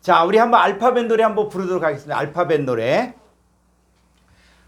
자, 우리 한번 알파벳 노래 한번 부르도록 하겠습니다. 알파벳 노래.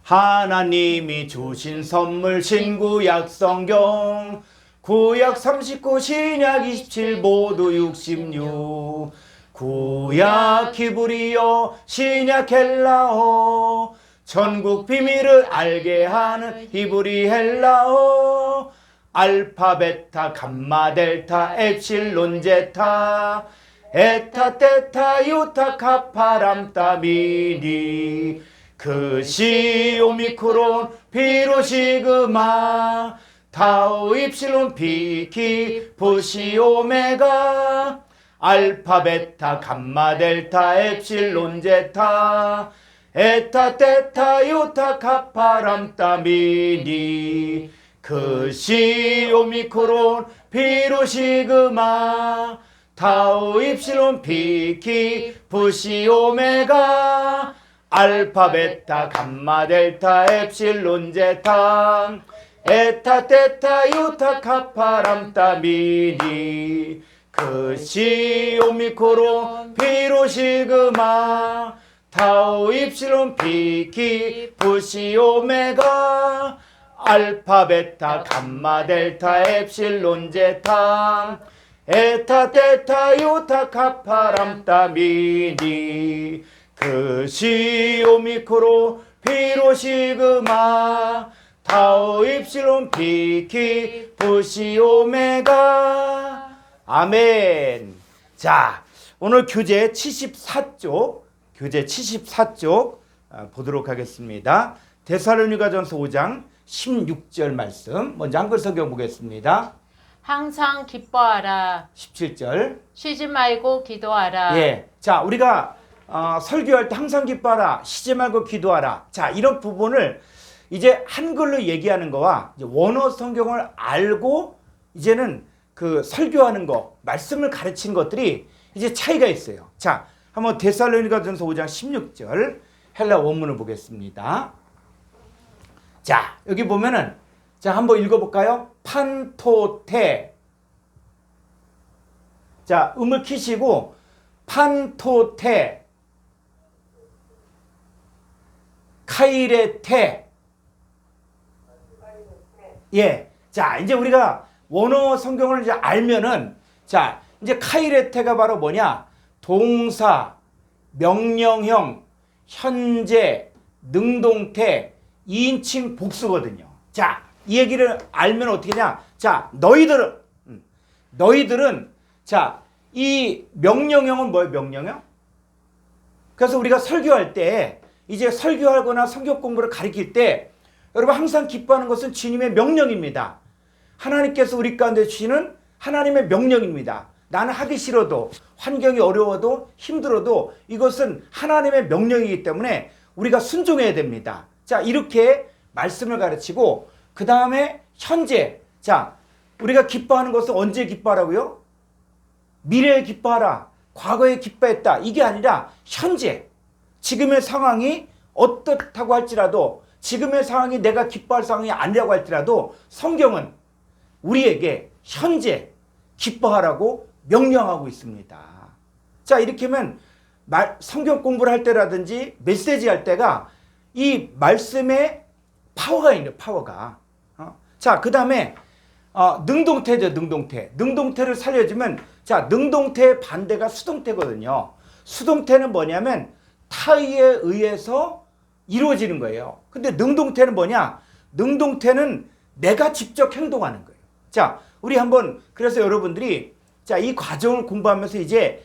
하나님이 주신 선물 신구약 성경, 구약 39, 신약 27, 모두 66. 구약 히브리어, 신약 헬라어, 전국 비밀을 알게 하는 히브리 헬라어. 알파, 베타, 감마, 델타, 엡실론, 제타, 에타, 테타, 요타, 카파, 람다, 미니, 그시, 오미크론, 피로, 시그마, 타우, 입실론, 피키, 부시, 오메가. 알파, 베타, 감마, 델타, 엡실론, 제타, 에타, 테타, 요타, 카파, 람다, 미니, 그시, 오미크론, 피로, 시그마, 타우, 입실론, 피키, 부시, 오메가. 알파, 베타, 감마, 델타, 엡실론, 제타, 에타, 테타, 요타, 카파, 람다, 미니, 그시, 오미크론, 피로, 시그마, 타우, 입실론, 피키, 부시, 오메가. 알파, 베타, 감마, 델타, 엡실론, 제타, 에타, 테타, 요타, 카파, 람다, 미니, 그시, 오미크론, 피로, 시그마, 타우, 입실론, 피키, 부시, 오메가. 아멘. 자, 오늘 교재 74쪽 보도록 하겠습니다. 데살로니가전서 5장 16절 말씀 먼저 한글 성경 보겠습니다. 항상 기뻐하라. 17절. 쉬지 말고 기도하라. 예. 자, 우리가 설교할 때 항상 기뻐하라, 쉬지 말고 기도하라. 자, 이런 부분을 이제 한글로 얘기하는 거와 이제 원어 성경을 알고 이제는 그 설교하는 거, 말씀을 가르치는 것들이 이제 차이가 있어요. 자, 한번 데살로니가전서 5장 16절 헬라 원문을 보겠습니다. 자, 여기 보면은 자, 한번 읽어볼까요? 판토테. 자, 음을 키시고 판토테, 카이레테. 예. 자, 이제 우리가 원어 성경을 이제 알면은 자, 이제 카이레테가 바로 뭐냐? 동사, 명령형, 현재, 능동태, 2인칭 복수거든요. 자, 이 얘기를 알면 어떻게 되냐? 자, 너희들은 자, 이 명령형은 뭐예요? 명령형? 그래서 우리가 설교할 때 이제 설교하거나 성경 공부를 가르칠 때 여러분 항상 기뻐하는 것은 주님의 명령입니다. 하나님께서 우리 가운데 주시는 하나님의 명령입니다. 나는 하기 싫어도, 환경이 어려워도, 힘들어도 이것은 하나님의 명령이기 때문에 우리가 순종해야 됩니다. 자, 이렇게 말씀을 가르치고 그 다음에 현재. 자, 우리가 기뻐하는 것은 언제 기뻐하라고요? 미래에 기뻐하라, 과거에 기뻐했다, 이게 아니라 현재, 지금의 상황이 어떻다고 할지라도, 지금의 상황이 내가 기뻐할 상황이 아니라고 할지라도 성경은 우리에게 현재 기뻐하라고 명령하고 있습니다. 자, 이렇게 하면 성경 공부를 할 때라든지 메시지 할 때가 이 말씀에 파워가 있네요. 파워가. 자, 그 다음에 능동태죠. 능동태를 살려주면, 자, 능동태의 반대가 수동태거든요. 수동태는 뭐냐면 타의에 의해서 이루어지는 거예요. 근데 능동태는 뭐냐? 능동태는 내가 직접 행동하는 거예요. 자, 우리 한번, 그래서 여러분들이 자, 이 과정을 공부하면서 이제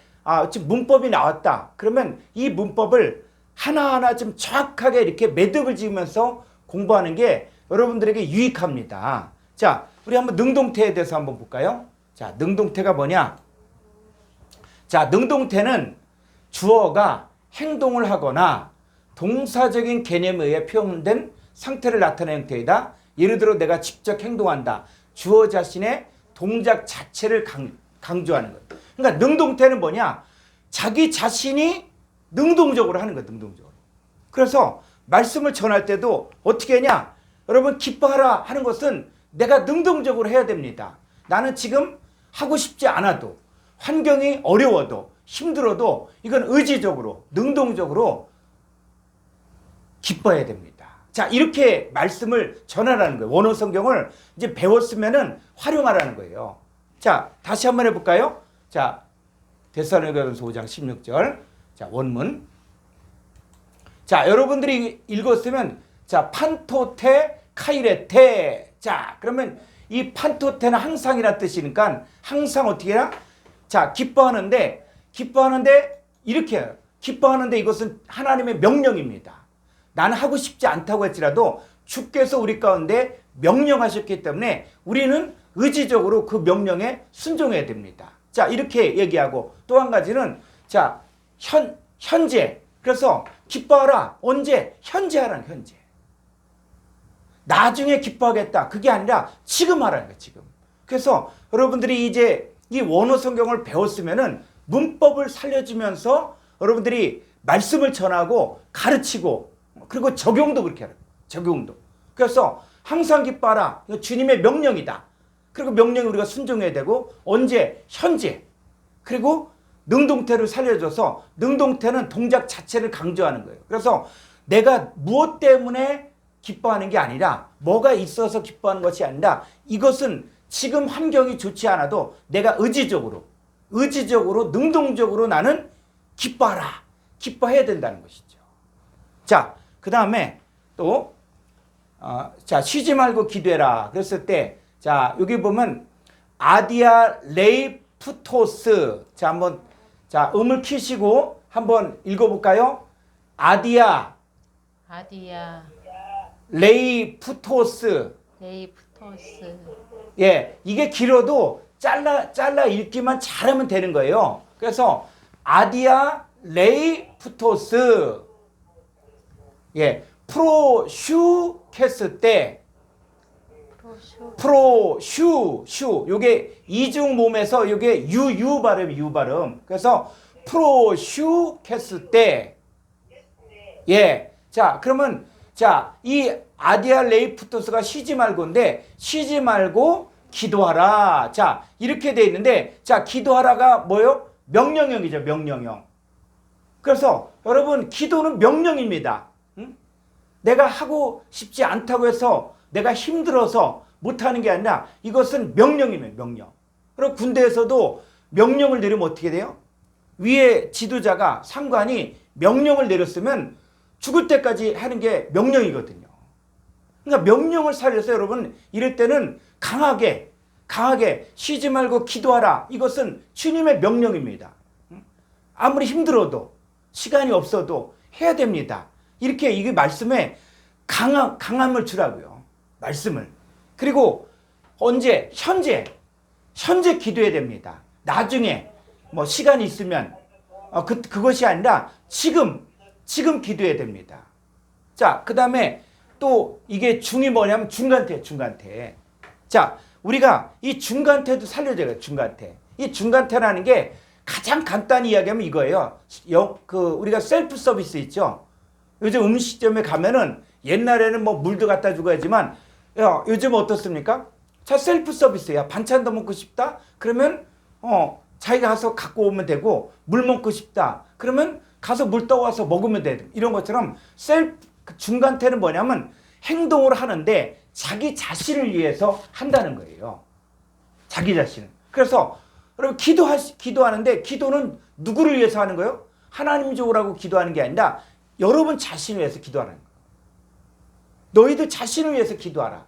지금 문법이 나왔다. 그러면 이 문법을 하나하나 좀 정확하게 이렇게 매듭을 지으면서 공부하는 게 여러분들에게 유익합니다. 자, 우리 한번 능동태에 대해서 한번 볼까요? 자, 능동태가 뭐냐? 자, 능동태는 주어가 행동을 하거나 동사적인 개념에 의해 표현된 상태를 나타내는 형태이다. 예를 들어 내가 직접 행동한다. 주어 자신의 동작 자체를 강조하는 것. 그러니까 능동태는 뭐냐? 자기 자신이 능동적으로 하는 거예요. 능동적으로. 그래서 말씀을 전할 때도 어떻게 하냐? 여러분, 기뻐하라 하는 것은 내가 능동적으로 해야 됩니다. 나는 지금 하고 싶지 않아도, 환경이 어려워도, 힘들어도 이건 의지적으로, 능동적으로 기뻐해야 됩니다. 자, 이렇게 말씀을 전하라는 거예요. 원어 성경을 이제 배웠으면은 활용하라는 거예요. 자, 다시 한번 해볼까요? 자, 데살로니가전서 5장 16절. 자, 원문. 자, 여러분들이 읽었으면, 자, 판토테 카이레테. 자, 그러면 이 판토테는 항상이라 뜻이니까 항상 어떻게 해라? 자, 기뻐하는데 이렇게 해요. 기뻐하는데 이것은 하나님의 명령입니다. 나는 하고 싶지 않다고 했지라도 주께서 우리 가운데 명령하셨기 때문에 우리는 의지적으로 그 명령에 순종해야 됩니다. 자, 이렇게 얘기하고 또 한 가지는 자, 현재. 그래서 기뻐하라. 언제? 현재 하라는 거예요. 현재. 나중에 기뻐하겠다. 그게 아니라 지금 하라는 거예요. 지금. 그래서 여러분들이 이제 이 원어 성경을 배웠으면은 문법을 살려주면서 여러분들이 말씀을 전하고 가르치고 그리고 적용도 그렇게 하라고. 적용도. 그래서 항상 기뻐하라. 이거 주님의 명령이다. 그리고 명령에 우리가 순종해야 되고 언제? 현재. 그리고 능동태를 살려줘서 능동태는 동작 자체를 강조하는 거예요. 그래서 내가 무엇 때문에 기뻐하는 게 아니라 뭐가 있어서 기뻐하는 것이 아니라 이것은 지금 환경이 좋지 않아도 내가 의지적으로 능동적으로 나는 기뻐하라. 기뻐해야 된다는 것이죠. 자, 그 다음에 또 자, 쉬지 말고 기도해라. 그랬을 때 자, 여기 보면 아디아 레이프토스. 자, 한번 자, 음을 키시고 한번 읽어볼까요? 아디아 레이프토스. 예, 이게 길어도 잘라 읽기만 잘하면 되는 거예요. 그래서 아디아 레이프토스. 예, 프로슈케스 때 프로슈 요게 이중 몸에서 요게 유 발음. 그래서 프로슈케스 때 예. 자, 그러면 자, 이 아디아 레이프토스가 쉬지 말고인데 쉬지 말고 기도하라. 자, 이렇게 돼 있는데 자, 기도하라가 뭐예요? 명령형이죠. 명령형. 그래서 여러분 기도는 명령입니다. 응? 내가 하고 싶지 않다고 해서 내가 힘들어서 못하는 게 아니라 이것은 명령이에요. 명령. 그리고 군대에서도 명령을 내리면 어떻게 돼요? 위에 지도자가 상관이 명령을 내렸으면 죽을 때까지 하는 게 명령이거든요. 그러니까 명령을 살려서 여러분 이럴 때는 강하게 쉬지 말고 기도하라. 이것은 주님의 명령입니다. 아무리 힘들어도 시간이 없어도 해야 됩니다. 이렇게 이게 말씀에 강함을 주라고요. 말씀을. 그리고 언제? 현재 기도해야 됩니다. 나중에 뭐 시간이 있으면 그것이 아니라 지금 기도해야 됩니다. 자, 그 다음에 또 이게 중이 뭐냐면 중간태. 자, 우리가 이 중간태도 살려줘야 돼요. 중간태. 이 중간태라는 게 가장 간단히 이야기하면 이거예요. 우리가 셀프 서비스 있죠. 요즘 음식점에 가면은 옛날에는 뭐 물도 갖다 주고 하지만 요즘 어떻습니까? 자, 셀프 서비스야. 반찬도 먹고 싶다? 그러면 자기가 가서 갖고 오면 되고 물 먹고 싶다. 그러면 가서 물 떠와서 먹으면 돼. 이런 것처럼 중간태는 뭐냐면 행동을 하는데 자기 자신을 위해서 한다는 거예요. 자기 자신을. 그래서 여러분 기도하는데 기도는 누구를 위해서 하는 거예요? 하나님 좋으라고 기도하는 게 아니라 여러분 자신을 위해서 기도하는 거예요. 너희들 자신을 위해서 기도하라.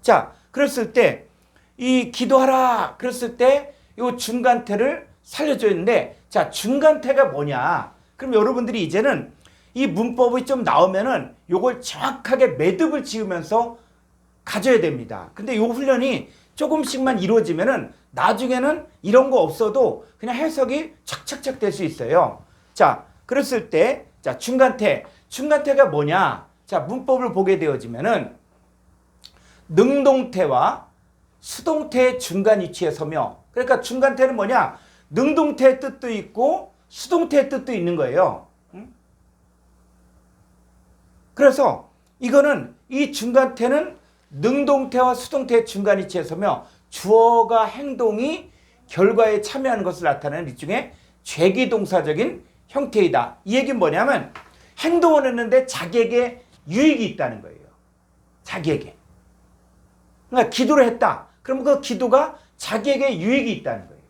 자, 그랬을 때 이 기도하라. 그랬을 때 이 중간태를 살려줬는데 자, 중간태가 뭐냐? 그럼 여러분들이 이제는 이 문법이 좀 나오면은 요걸 정확하게 매듭을 지으면서 가져야 됩니다. 근데 요 훈련이 조금씩만 이루어지면은 나중에는 이런 거 없어도 그냥 해석이 착착착 될 수 있어요. 자, 그랬을 때 자, 중간태가 뭐냐? 자, 문법을 보게 되어지면은 능동태와 수동태의 중간 위치에 서며 그러니까 중간태는 뭐냐? 능동태의 뜻도 있고 수동태의 뜻도 있는 거예요. 그래서 이거는 이 중간태는 능동태와 수동태의 중간 위치에 서며 주어가 행동이 결과에 참여하는 것을 나타내는 일종의 죄기동사적인 형태이다. 이 얘기는 뭐냐면 행동을 했는데 자기에게 유익이 있다는 거예요. 자기에게. 그러니까 기도를 했다. 그럼 그 기도가 자기에게 유익이 있다는 거예요.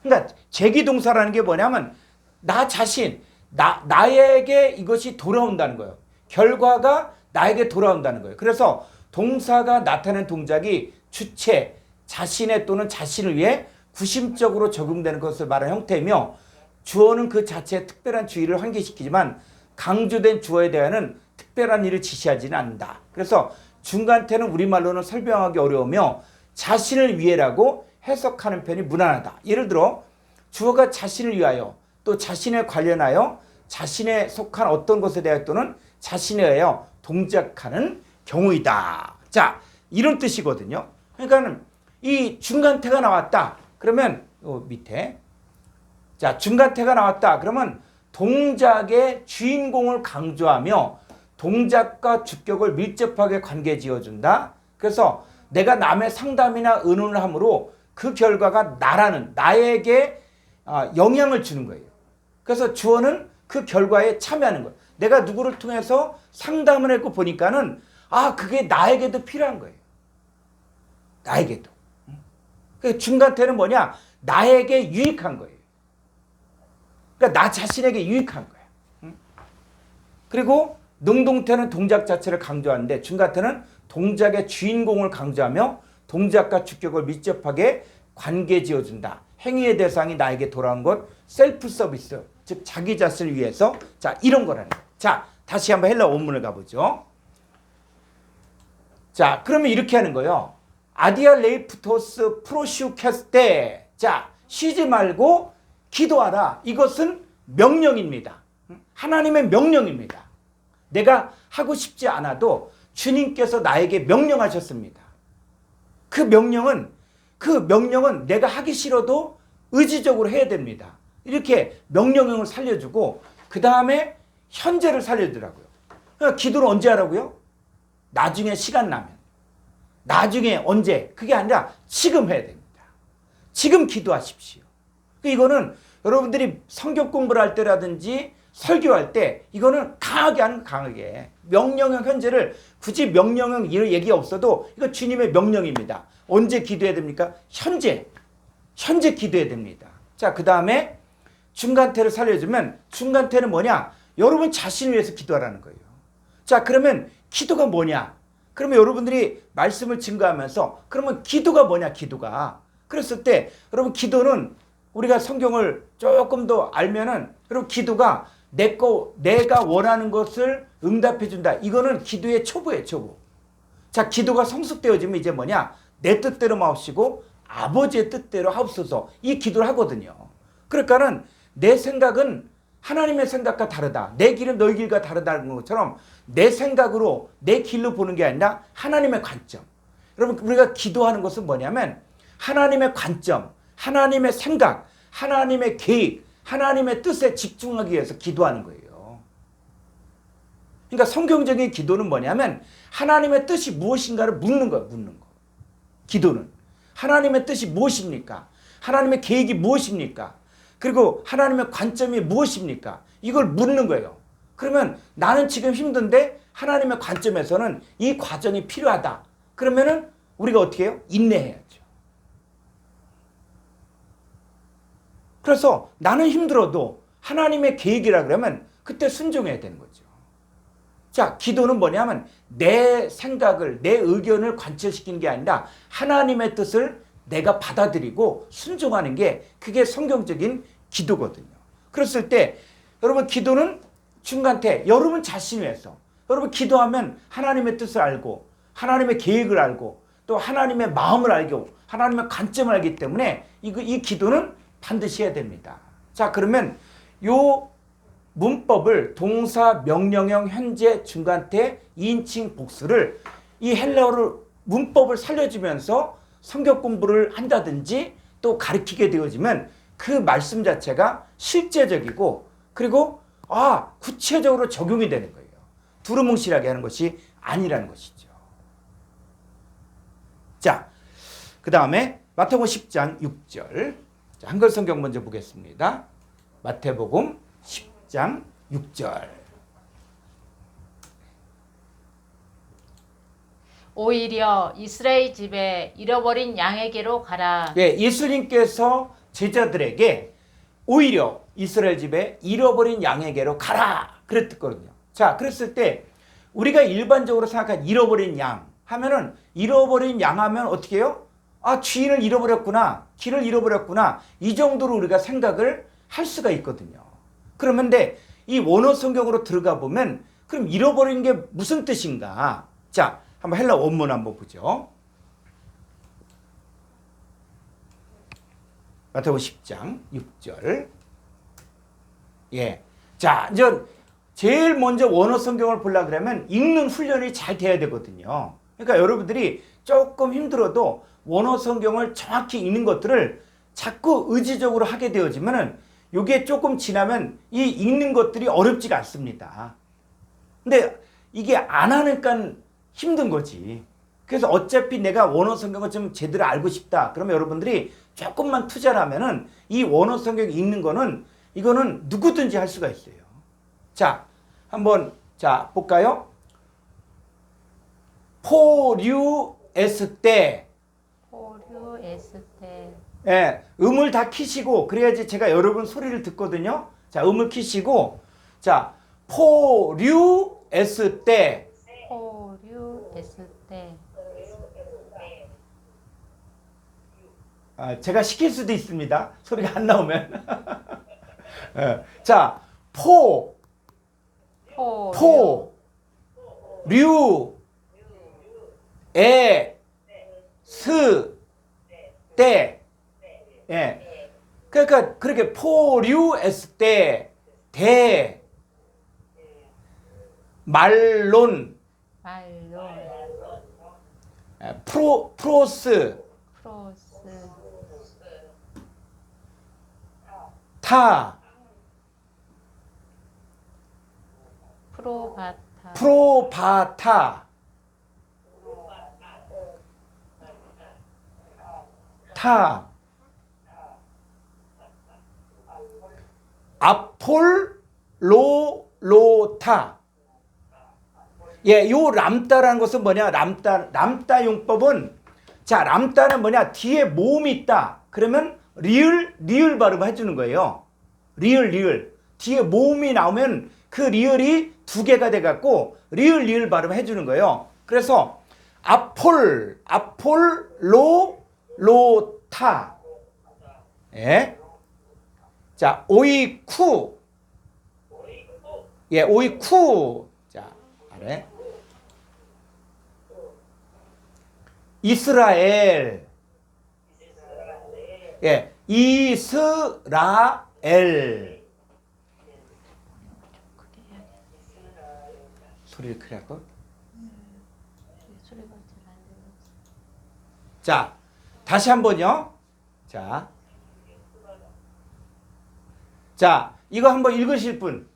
그러니까 죄기동사라는 게 뭐냐면 나 자신, 나에게 이것이 돌아온다는 거예요. 결과가 나에게 돌아온다는 거예요. 그래서 동사가 나타낸 동작이 주체, 자신의 또는 자신을 위해 구심적으로 적용되는 것을 말하는 형태이며 주어는 그 자체에 특별한 주의를 환기시키지만 강조된 주어에 대하여는 특별한 일을 지시하지는 않는다. 그래서 중간태는 우리말로는 설명하기 어려우며 자신을 위해라고 해석하는 편이 무난하다. 예를 들어 주어가 자신을 위하여 또 자신에 관련하여 자신에 속한 어떤 것에 대하여 또는 자신에 의하여 동작하는 경우이다. 자, 이런 뜻이거든요. 그러니까 이 중간태가 나왔다. 그러면 밑에 자, 중간태가 나왔다. 그러면 동작의 주인공을 강조하며 동작과 주격을 밀접하게 관계 지어준다. 그래서 내가 남의 상담이나 의논을 함으로 그 결과가 나에게 영향을 주는 거예요. 그래서 주어는 그 결과에 참여하는 거예요. 내가 누구를 통해서 상담을 했고 보니까는 그게 나에게도 필요한 거예요. 나에게도. 그 중간태는 뭐냐? 나에게 유익한 거예요. 그러니까 나 자신에게 유익한 거야. 그리고 능동태는 동작 자체를 강조하는데 중간태는 동작의 주인공을 강조하며 동작과 주격을 밀접하게 관계 지어준다. 행위의 대상이 나에게 돌아온 것, 셀프 서비스, 즉 자기 자신을 위해서. 자, 이런 거라는 거예요. 자, 다시 한번 헬라 원문을 가보죠. 자, 그러면 이렇게 하는 거예요. 아디아 레이프토스 프로슈캐스테. 자, 쉬지 말고 기도하라. 이것은 명령입니다. 하나님의 명령입니다. 내가 하고 싶지 않아도 주님께서 나에게 명령하셨습니다. 그 명령은 내가 하기 싫어도 의지적으로 해야 됩니다. 이렇게 명령형을 살려주고 그 다음에 현재를 살려주더라고요. 그러니까 기도를 언제 하라고요? 나중에 시간 나면. 나중에 언제? 그게 아니라 지금 해야 됩니다. 지금 기도하십시오. 이거는 여러분들이 성경 공부를 할 때라든지 설교할 때 이거는 강하게 하는 강하게. 명령형 현재를 굳이 명령형 이런 얘기가 없어도 이거 주님의 명령입니다. 언제 기도해야 됩니까? 현재 기도해야 됩니다. 자, 그 다음에 중간태를 살려주면 중간태는 뭐냐? 여러분 자신을 위해서 기도하라는 거예요. 자, 그러면 기도가 뭐냐? 그러면 여러분들이 말씀을 증거하면서 그러면 기도가 뭐냐? 기도가. 그랬을 때 여러분 기도는 우리가 성경을 조금 더 알면은 여러분 기도가 내가 원하는 것을 응답해 준다. 이거는 기도의 초보예요, 초보. 자, 기도가 성숙되어지면 이제 뭐냐? 내 뜻대로 마옵시고 아버지의 뜻대로 하옵소서. 이 기도를 하거든요. 그러니까는 내 생각은 하나님의 생각과 다르다. 내 길은 너희 길과 다르다는 것처럼 내 생각으로 내 길로 보는 게 아니라 하나님의 관점. 여러분 우리가 기도하는 것은 뭐냐면 하나님의 관점, 하나님의 생각, 하나님의 계획, 하나님의 뜻에 집중하기 위해서 기도하는 거예요. 그러니까 성경적인 기도는 뭐냐면 하나님의 뜻이 무엇인가를 묻는 거예요. 묻는 거. 기도는. 하나님의 뜻이 무엇입니까? 하나님의 계획이 무엇입니까? 그리고 하나님의 관점이 무엇입니까? 이걸 묻는 거예요. 그러면 나는 지금 힘든데 하나님의 관점에서는 이 과정이 필요하다. 그러면은 우리가 어떻게 해요? 인내해야죠. 그래서 나는 힘들어도 하나님의 계획이라 그러면 그때 순종해야 되는 거죠. 자, 기도는 뭐냐면 내 생각을, 내 의견을 관철시키는 게 아니라 하나님의 뜻을 내가 받아들이고 순종하는 게 그게 성경적인 기도거든요. 그랬을 때 여러분 기도는 중간태, 여러분 자신을 위해서. 여러분 기도하면 하나님의 뜻을 알고 하나님의 계획을 알고 또 하나님의 마음을 알고 하나님의 관점을 알기 때문에 이 기도는 반드시 해야 됩니다. 자, 그러면 요 문법을 동사, 명령형, 현재, 중간태, 2인칭 복수를 이 헬라어를 문법을 살려주면서 성경 공부를 한다든지 또 가르치게 되어지면 그 말씀 자체가 실제적이고 그리고 구체적으로 적용이 되는 거예요. 두루뭉실하게 하는 것이 아니라는 것이죠. 자, 그 다음에 마태복음 10장 6절. 자, 한글 성경 먼저 보겠습니다. 마태복음 10장 6절. 오히려 이스라엘 집에 잃어버린 양에게로 가라. 예, 예수님께서 제자들에게 오히려 이스라엘 집에 잃어버린 양에게로 가라 그랬거든요. 자, 그랬을 때 우리가 일반적으로 생각한 잃어버린 양 하면은 잃어버린 양 하면 어떻게 해요? 아, 주인을 잃어버렸구나, 길을 잃어버렸구나, 이 정도로 우리가 생각을 할 수가 있거든요. 그러면 이 원어 성경으로 들어가 보면 그럼 잃어버린 게 무슨 뜻인가? 자, 한번 헬라 원문 한번 보죠. 마태복음 10장 6절. 예. 자, 이제 제일 먼저 원어 성경을 보려고 그러면 읽는 훈련이 잘 돼야 되거든요. 그러니까 여러분들이 조금 힘들어도 원어 성경을 정확히 읽는 것들을 자꾸 의지적으로 하게 되어지면은 이게 조금 지나면 이 읽는 것들이 어렵지가 않습니다. 근데 이게 안 하니까 힘든 거지. 그래서 어차피 내가 원어 성경을 좀 제대로 알고 싶다. 그러면 여러분들이 조금만 투자를 하면은 이 원어 성경 읽는 거는 이거는 누구든지 할 수가 있어요. 자, 한번 자 볼까요? 포류 에스테. 포류 에스테. 예, 음을 다 키시고 그래야지 제가 여러분 소리를 듣거든요. 자, 음을 키시고 자, 포류 에스테. 포류 에스테. 아, 제가 시킬 수도 있습니다. 소리가 안 나오면. 예, 자, 류, 에, 스, 때. 예. 그러니까 그렇게 포류 에스 때, 대, 말론, 프로스, 크로스. 타, 프로바타. 프로바타, 타, 아폴로타. 예, 요 람다라는 것은 뭐냐? 람다 용법은 자, 람다는 뭐냐? 뒤에 모음이 있다. 그러면 리을 발음을 해주는 거예요. 리을. 뒤에 모음이 나오면 그 리을이 두 개가 돼갖고 리을 발음을 해주는 거예요. 그래서 아폴로타. 예. 자, 오이쿠. 예, 오이쿠. 자, 아래. 이스라엘. 예, 이스라엘. 소리를 크게 할까? 자, 다시 한번요. 자, 이거 한번 읽으실 분.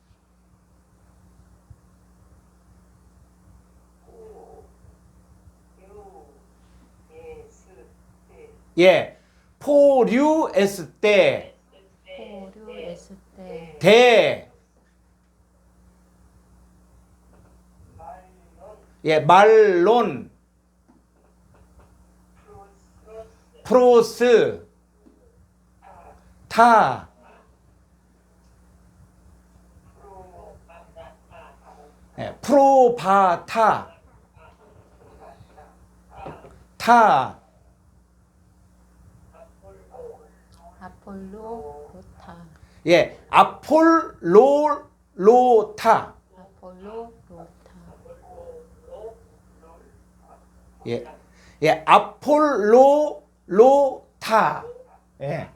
예, 포류 에스테. 포류 에스테. 대. 예, 말론. 프로스. 타. 예, 프로바타. 타. 아폴로로타. 예, 아폴로로타. 아폴로로타. 예, 예, 아폴로로타. 예.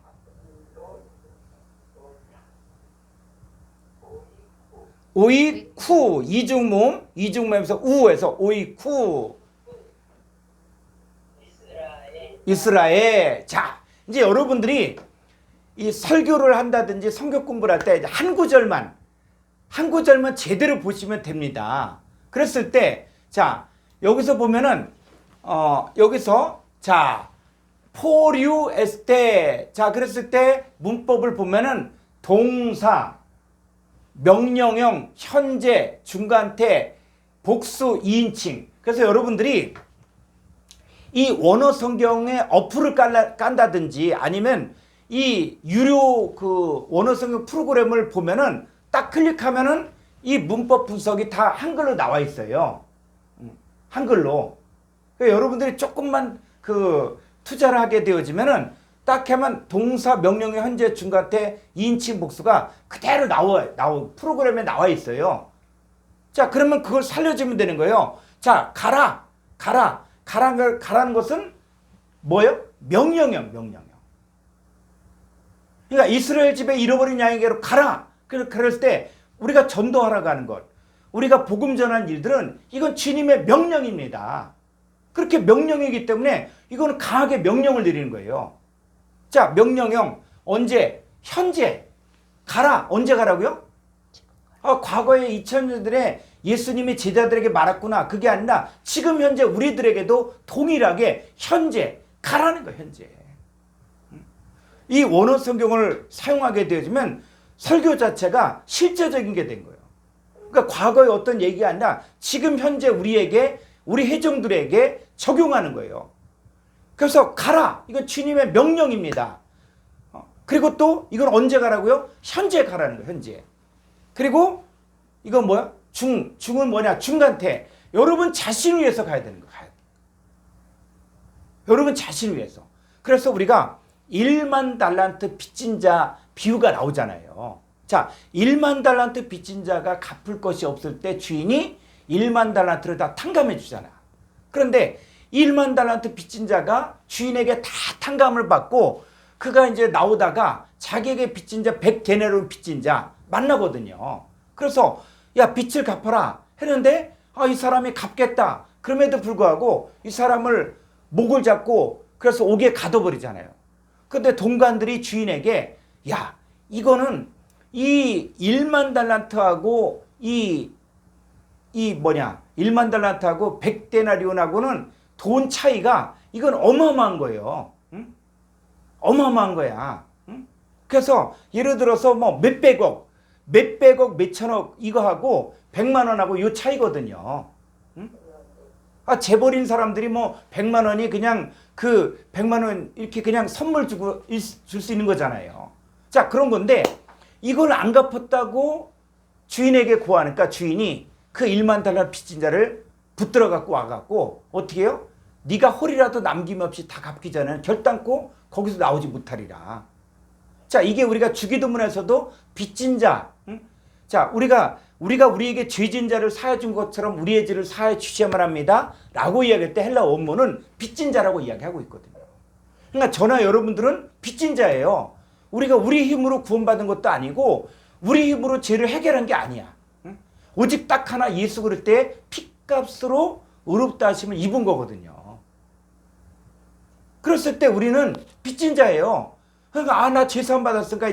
오이쿠 이중모에서 우에서 오이쿠. 이스라엘. 자, 이제 여러분들이 이 설교를 한다든지 성경 공부를 할 때 한 구절만 제대로 보시면 됩니다. 그랬을 때 자, 여기서 보면은 여기서 자, 포류에스테. 자, 그랬을 때 문법을 보면은 동사, 명령형, 현재, 중간태, 복수, 2인칭. 그래서 여러분들이 이 원어 성경에 어플을 깐다든지 아니면 이 유료 그 원어 성경 프로그램을 보면은 딱 클릭하면은 이 문법 분석이 다 한글로 나와 있어요. 한글로. 그러니까 여러분들이 조금만 그 투자를 하게 되어지면은 딱 하면 동사, 명령형, 현재, 중간태, 2인칭 복수가 그대로 프로그램에 나와 있어요. 자, 그러면 그걸 살려주면 되는 거예요. 자, 가라는 것은 뭐예요? 명령형. 그러니까 이스라엘 집에 잃어버린 양에게로 가라. 그랬을 때 우리가 전도하러 가는 것, 우리가 복음 전하는 일들은 이건 주님의 명령입니다. 그렇게 명령이기 때문에 이거는 강하게 명령을 내리는 거예요. 자, 명령형 언제? 현재. 가라. 언제 가라고요? 과거에 2000년 전에 예수님이 제자들에게 말했구나. 그게 아니라 지금 현재 우리들에게도 동일하게 현재 가라는 거예요. 현재. 이 원어 성경을 사용하게 되어지면 설교 자체가 실제적인 게 된 거예요. 그러니까 과거의 어떤 얘기가 아니라 지금 현재 우리에게, 우리 회중들에게 적용하는 거예요. 그래서 가라. 이건 주님의 명령입니다. 그리고 또 이건 언제 가라고요? 현재 가라는 거예요. 현재. 그리고 이건 뭐야? 중은 뭐냐? 중간태. 여러분 자신을 위해서 가야 되는 거예요. 여러분 자신을 위해서. 그래서 우리가 1만 달란트 빚진 자 비유가 나오잖아요. 자, 1만 달란트 빚진 자가 갚을 것이 없을 때 주인이 1만 달란트를 다 탕감해 주잖아. 그런데 1만 달란트 빚진 자가 주인에게 다 탕감을 받고 그가 이제 나오다가 자기에게 빚진 자 100데나리온 빚진 자 만나거든요. 그래서 야, 빚을 갚아라 했는데 이 사람이 갚겠다. 그럼에도 불구하고 이 사람을 목을 잡고 그래서 옥에 가둬버리잖아요. 근데 동관들이 주인에게 야, 이거는 이 1만 달란트하고 1만 달란트하고 100데나리온하고는 돈 차이가 이건 어마어마한 거예요. 응? 어마어마한 거야. 응? 그래서 예를 들어서 뭐 몇백억, 몇천억 이거하고 100만 원하고 요 차이거든요. 응? 재벌인 사람들이 뭐 100만 원이 그냥 그 100만 원 이렇게 그냥 선물 주고 줄 수 있는 거잖아요. 자, 그런 건데 이걸 안 갚았다고 주인에게 고하니까 주인이 그 1만 달러 빚진 자를 붙들어 갖고 와갖고 어떻게 해요? 네가 홀이라도 남김없이 다 갚기 전에는 결단코 거기서 나오지 못하리라. 자, 이게 우리가 주기도문에서도 빚진 자, 응? 자, 우리가 우리에게 죄진 자를 사해 준 것처럼 우리의 죄를 사해 주셔야만 합니다 라고 이야기할 때 헬라 원문은 빚진 자라고 이야기하고 있거든요. 그러니까 저나 여러분들은 빚진 자예요. 우리가 우리 힘으로 구원받은 것도 아니고 우리 힘으로 죄를 해결한 게 아니야. 응? 오직 딱 하나 예수 그리스도의 피값으로 의롭다 하심을 입은 거거든요. 그랬을 때 우리는 빚진 자예요. 그러니까 나 죄사함 받았으니까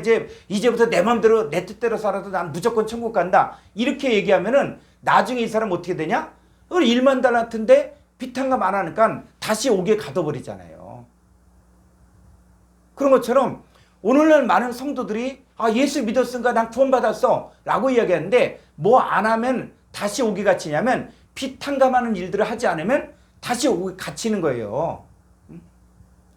이제부터 내 마음대로 내 뜻대로 살아도 난 무조건 천국 간다. 이렇게 얘기하면은 나중에 이 사람 어떻게 되냐? 1만 달란트인데 빚탕감 안 하니까 다시 옥에 가둬버리잖아요. 그런 것처럼 오늘날 많은 성도들이 예수 믿었으니까 난 구원받았어 라고 이야기하는데 뭐 안 하면 다시 옥에 갇히냐면 빚탕감하는 일들을 하지 않으면 다시 옥에 갇히는 거예요.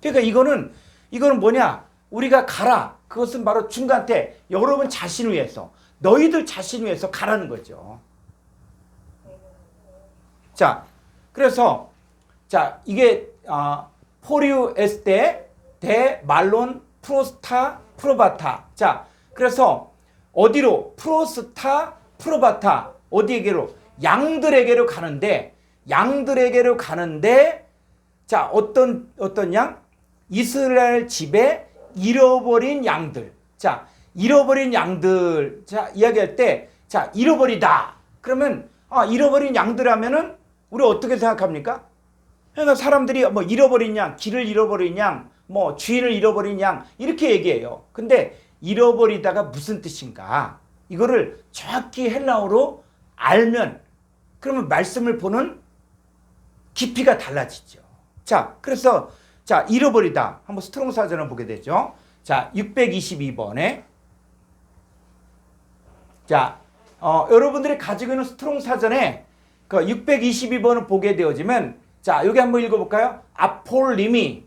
그러니까 이거는 뭐냐? 우리가 가라. 그것은 바로 중간태. 여러분 자신을 위해서, 너희들 자신을 위해서 가라는 거죠. 자, 그래서 자, 이게 포리우에스테 데 말론 프로스타 프로바타. 자, 그래서 어디로? 프로스타 프로바타. 어디에게로? 양들에게로 가는데 자, 어떤 양? 이스라엘 집에 잃어버린 양들. 자, 잃어버린 양들. 자, 이야기할 때, 자, 잃어버리다. 그러면, 잃어버린 양들 하면은, 우리 어떻게 생각합니까? 그러니까 사람들이 뭐 잃어버린 양, 길을 잃어버린 양, 뭐 주인을 잃어버린 양, 이렇게 얘기해요. 근데 잃어버리다가 무슨 뜻인가? 이거를 정확히 헬라어로 알면, 그러면 말씀을 보는 깊이가 달라지죠. 자, 그래서 자, 잃어버리다. 한번 스트롱 사전을 보게 되죠. 자, 622번에. 자, 여러분들이 가지고 있는 스트롱 사전에 그 622번을 보게 되어지면, 자, 여기 한번 읽어볼까요? 아폴리미.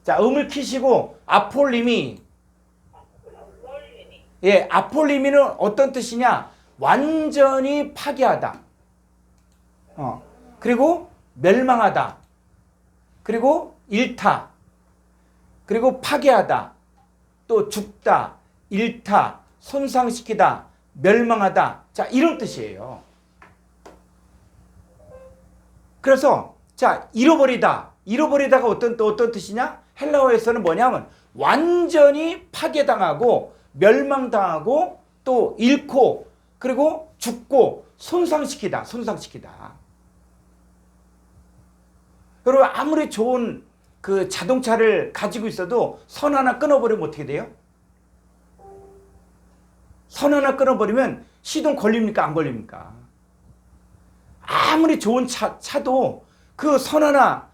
자, 음을 키시고, 아폴리미. 예, 아폴리미는 어떤 뜻이냐? 완전히 파괴하다. 그리고 멸망하다. 그리고 일타. 그리고 파괴하다. 또 죽다. 일타. 손상시키다. 멸망하다. 자, 이런 뜻이에요. 그래서 자, 잃어버리다. 잃어버리다가 어떤 뜻이냐? 헬라어에서는 뭐냐면 완전히 파괴당하고 멸망당하고 또 잃고 그리고 죽고 손상시키다. 손상시키다. 여러분 아무리 좋은 그 자동차를 가지고 있어도 선 하나 끊어버리면 어떻게 돼요? 선 하나 끊어버리면 시동 걸립니까? 안 걸립니까? 아무리 좋은 차도 그 선 하나,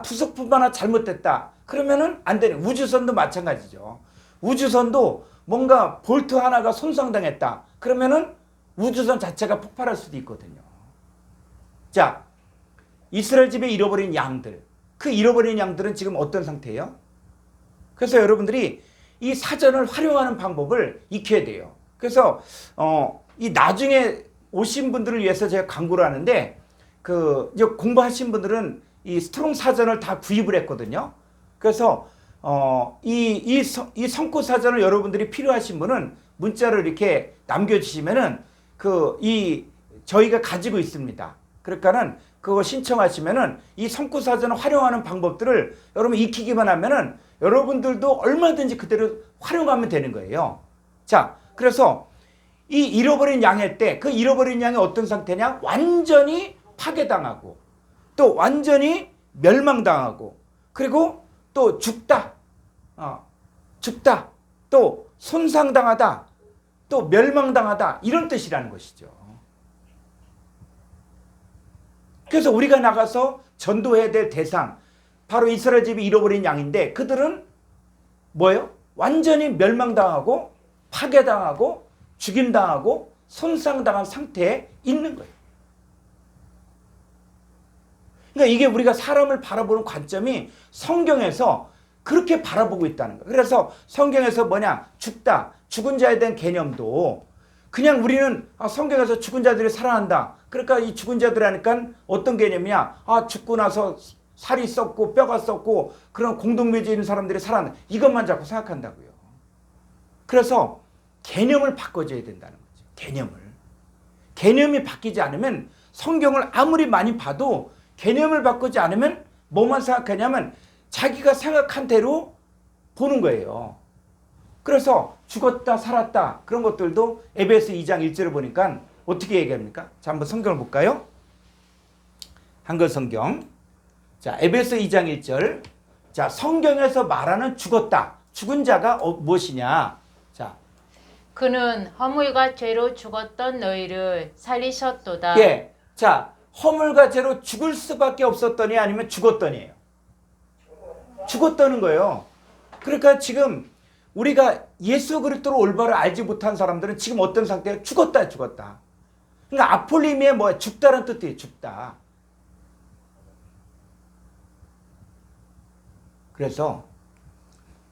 부속품 하나 잘못됐다. 그러면은 안 되는. 우주선도 마찬가지죠. 우주선도 뭔가 볼트 하나가 손상당했다. 그러면은 우주선 자체가 폭발할 수도 있거든요. 자, 이스라엘 집에 잃어버린 양들. 그 잃어버린 양들은 지금 어떤 상태예요? 그래서 여러분들이 이 사전을 활용하는 방법을 익혀야 돼요. 그래서 이 나중에 오신 분들을 위해서 제가 광고를 하는데 그 이제 공부하신 분들은 이 스트롱 사전을 다 구입을 했거든요. 그래서 이 성구 사전을 여러분들이 필요하신 분은 문자를 이렇게 남겨주시면은 저희가 가지고 있습니다. 그러니까는 그거 신청하시면은 이 성구 사전을 활용하는 방법들을 여러분 익히기만 하면은 여러분들도 얼마든지 그대로 활용하면 되는 거예요. 자, 그래서 이 잃어버린 양일 때 그 잃어버린 양이 어떤 상태냐? 완전히 파괴당하고 또 완전히 멸망당하고 그리고 또 죽다. 죽다. 또 손상당하다. 또 멸망당하다. 이런 뜻이라는 것이죠. 그래서 우리가 나가서 전도해야 될 대상 바로 이스라엘 집이 잃어버린 양인데 그들은 뭐예요? 완전히 멸망당하고 파괴당하고 죽임당하고 손상당한 상태에 있는 거예요. 그러니까 이게 우리가 사람을 바라보는 관점이 성경에서 그렇게 바라보고 있다는 거예요. 그래서 성경에서 뭐냐? 죽다, 죽은 자에 대한 개념도 그냥 우리는 성경에서 죽은 자들이 살아난다. 그러니까 이 죽은 자들 하니까 어떤 개념이냐? 죽고 나서 살이 썩고 뼈가 썩고 그런 공동묘지에 있는 사람들이 살아난다. 이것만 자꾸 생각한다고요. 그래서 개념을 바꿔줘야 된다는 거죠. 개념이 바뀌지 않으면 성경을 아무리 많이 봐도 개념을 바꾸지 않으면 뭐만 생각하냐면 자기가 생각한 대로 보는 거예요. 그래서 죽었다 살았다 그런 것들도 에베소 2장 1절을 보니까 어떻게 얘기합니까? 자, 한번 성경을 볼까요? 한글 성경. 자, 에베소 2장 1절. 자, 성경에서 말하는 죽었다. 죽은 자가 무엇이냐? 자, 그는 허물과 죄로 죽었던 너희를 살리셨도다. 예. 자, 허물과 죄로 죽을 수밖에 없었더니 아니면 죽었더니예요. 죽었다는 거예요. 그러니까 지금 우리가 예수 그리스도를 올바로 알지 못한 사람들은 지금 어떤 상태예요? 죽었다. 그러니까 아폴리미에 뭐야? 죽다라는 뜻이에요. 죽다. 그래서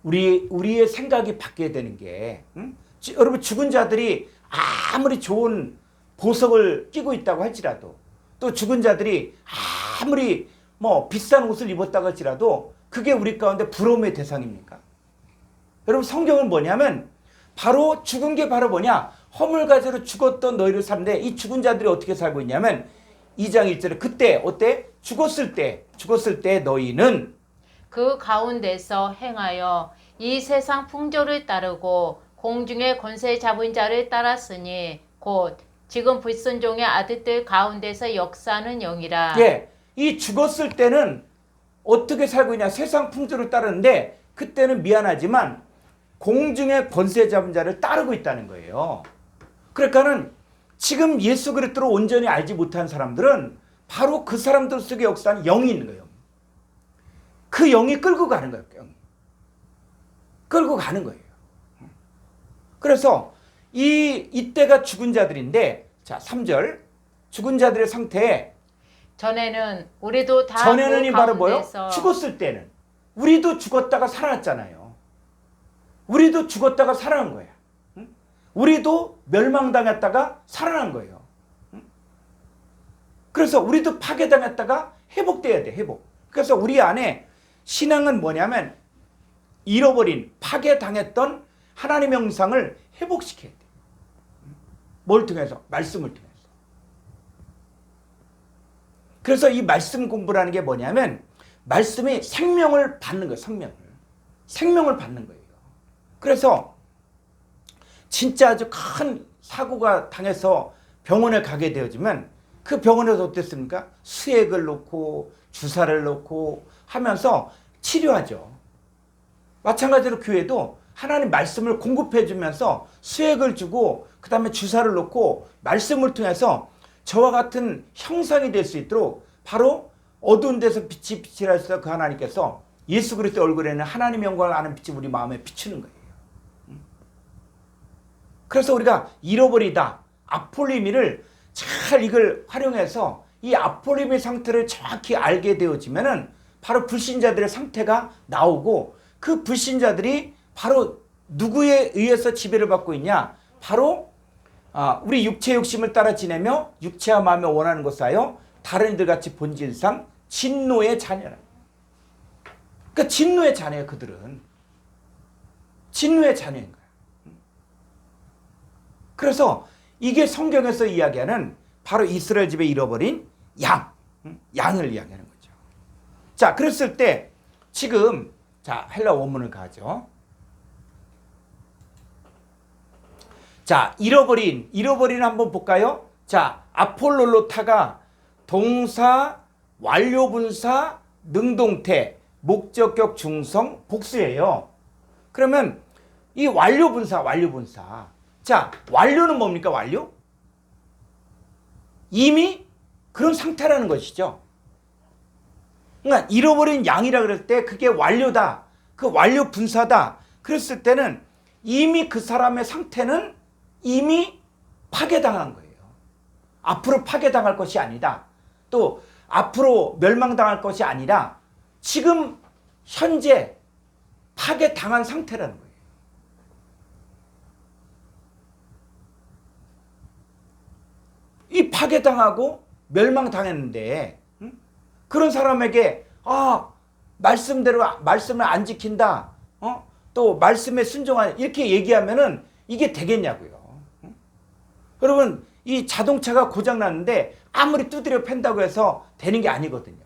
우리의 생각이 바뀌어야 되는 게 여러분 죽은 자들이 아무리 좋은 보석을 끼고 있다고 할지라도 또 죽은 자들이 아무리 뭐 비싼 옷을 입었다고 할지라도 그게 우리 가운데 부러움의 대상입니까? 여러분 성경은 뭐냐면 바로 죽은 게 바로 뭐냐? 허물가지로 죽었던 너희를 사는데 이 죽은 자들이 어떻게 살고 있냐면 2장 1절에 그때 어때? 죽었을 때 너희는 그 가운데서 행하여 이 세상 풍조를 따르고 공중의 권세 잡은 자를 따랐으니 곧 지금 불순종의 아들들 가운데서 역사하는 영이라. 예, 이 죽었을 때는 어떻게 살고 있냐? 세상 풍조를 따르는데 그때는 미안하지만 공중의 권세 잡은 자를 따르고 있다는 거예요. 그러니까는 지금 예수 그리스도를 온전히 알지 못한 사람들은 바로 그 사람들 속에 역사하는 영이 있는 거예요. 그 영이 끌고 가는 거예요. 영이. 끌고 가는 거예요. 그래서 이때가 죽은 자들인데, 자 3절 죽은 자들의 상태에 전에는 우리도 다 전에는이 바로 뭐요? 가운데서 죽었을 때는 우리도 죽었다가 살아났잖아요. 우리도 죽었다가 살아난 거야. 응? 우리도 멸망당했다가 살아난 거예요. 응? 그래서 우리도 파괴당했다가 회복돼야 돼. 회복. 그래서 우리 안에 신앙은 뭐냐면 잃어버린 파괴당했던 하나님의 형상을 회복시켜야 돼. 뭘 통해서? 말씀을 통해서. 그래서 이 말씀 공부라는 게 뭐냐면 말씀이 생명을 받는 거예요. 생명을 받는 거예요. 그래서 진짜 아주 큰 사고가 당해서 병원에 가게 되어지면 그 병원에서 어땠습니까? 수액을 놓고 주사를 놓고 하면서 치료하죠. 마찬가지로 교회도 하나님 말씀을 공급해 주면서 수액을 주고 그 다음에 주사를 놓고 말씀을 통해서 저와 같은 형상이 될 수 있도록 바로 어두운 데서 빛이 빛이라 해서 그 하나님께서 예수 그리스도 얼굴에는 하나님의 영광을 아는 빛이 우리 마음에 비추는 거예요. 그래서 우리가 잃어버리다 아폴리미를 잘 이걸 활용해서 이 아폴리미 상태를 정확히 알게 되어지면은 바로 불신자들의 상태가 나오고 그 불신자들이 바로 누구에 의해서 지배를 받고 있냐? 바로 우리 육체 욕심을 따라 지내며 육체와 마음에 원하는 것을 하여 다른 이들 같이 본질상 진노의 자녀라. 그러니까 진노의 자녀예요. 그들은 진노의 자녀인 거예요. 그래서 이게 성경에서 이야기하는 바로 이스라엘 집에 잃어버린 양을 이야기하는 거죠. 자, 그랬을 때 지금 자 헬라 원문을 가죠. 자, 잃어버린 한번 볼까요? 자, 아폴롤로타가 동사, 완료분사, 능동태, 목적격 중성, 복수예요. 그러면 이 완료분사. 자, 완료는 뭡니까? 완료? 이미 그런 상태라는 것이죠. 그러니까 잃어버린 양이라 그럴 때 그게 완료다. 그 완료 분사다. 그랬을 때는 이미 그 사람의 상태는 이미 파괴당한 거예요. 앞으로 파괴당할 것이 아니다. 또 앞으로 멸망당할 것이 아니라 지금 현재 파괴당한 상태라는 거예요. 이 파괴당하고 멸망당했는데 그런 사람에게 말씀대로 말씀을 안 지킨다. 또 말씀에 순종하는 이렇게 얘기하면은 이게 되겠냐고요. 여러분 이 자동차가 고장 났는데 아무리 두드려 팬다고 해서 되는 게 아니거든요.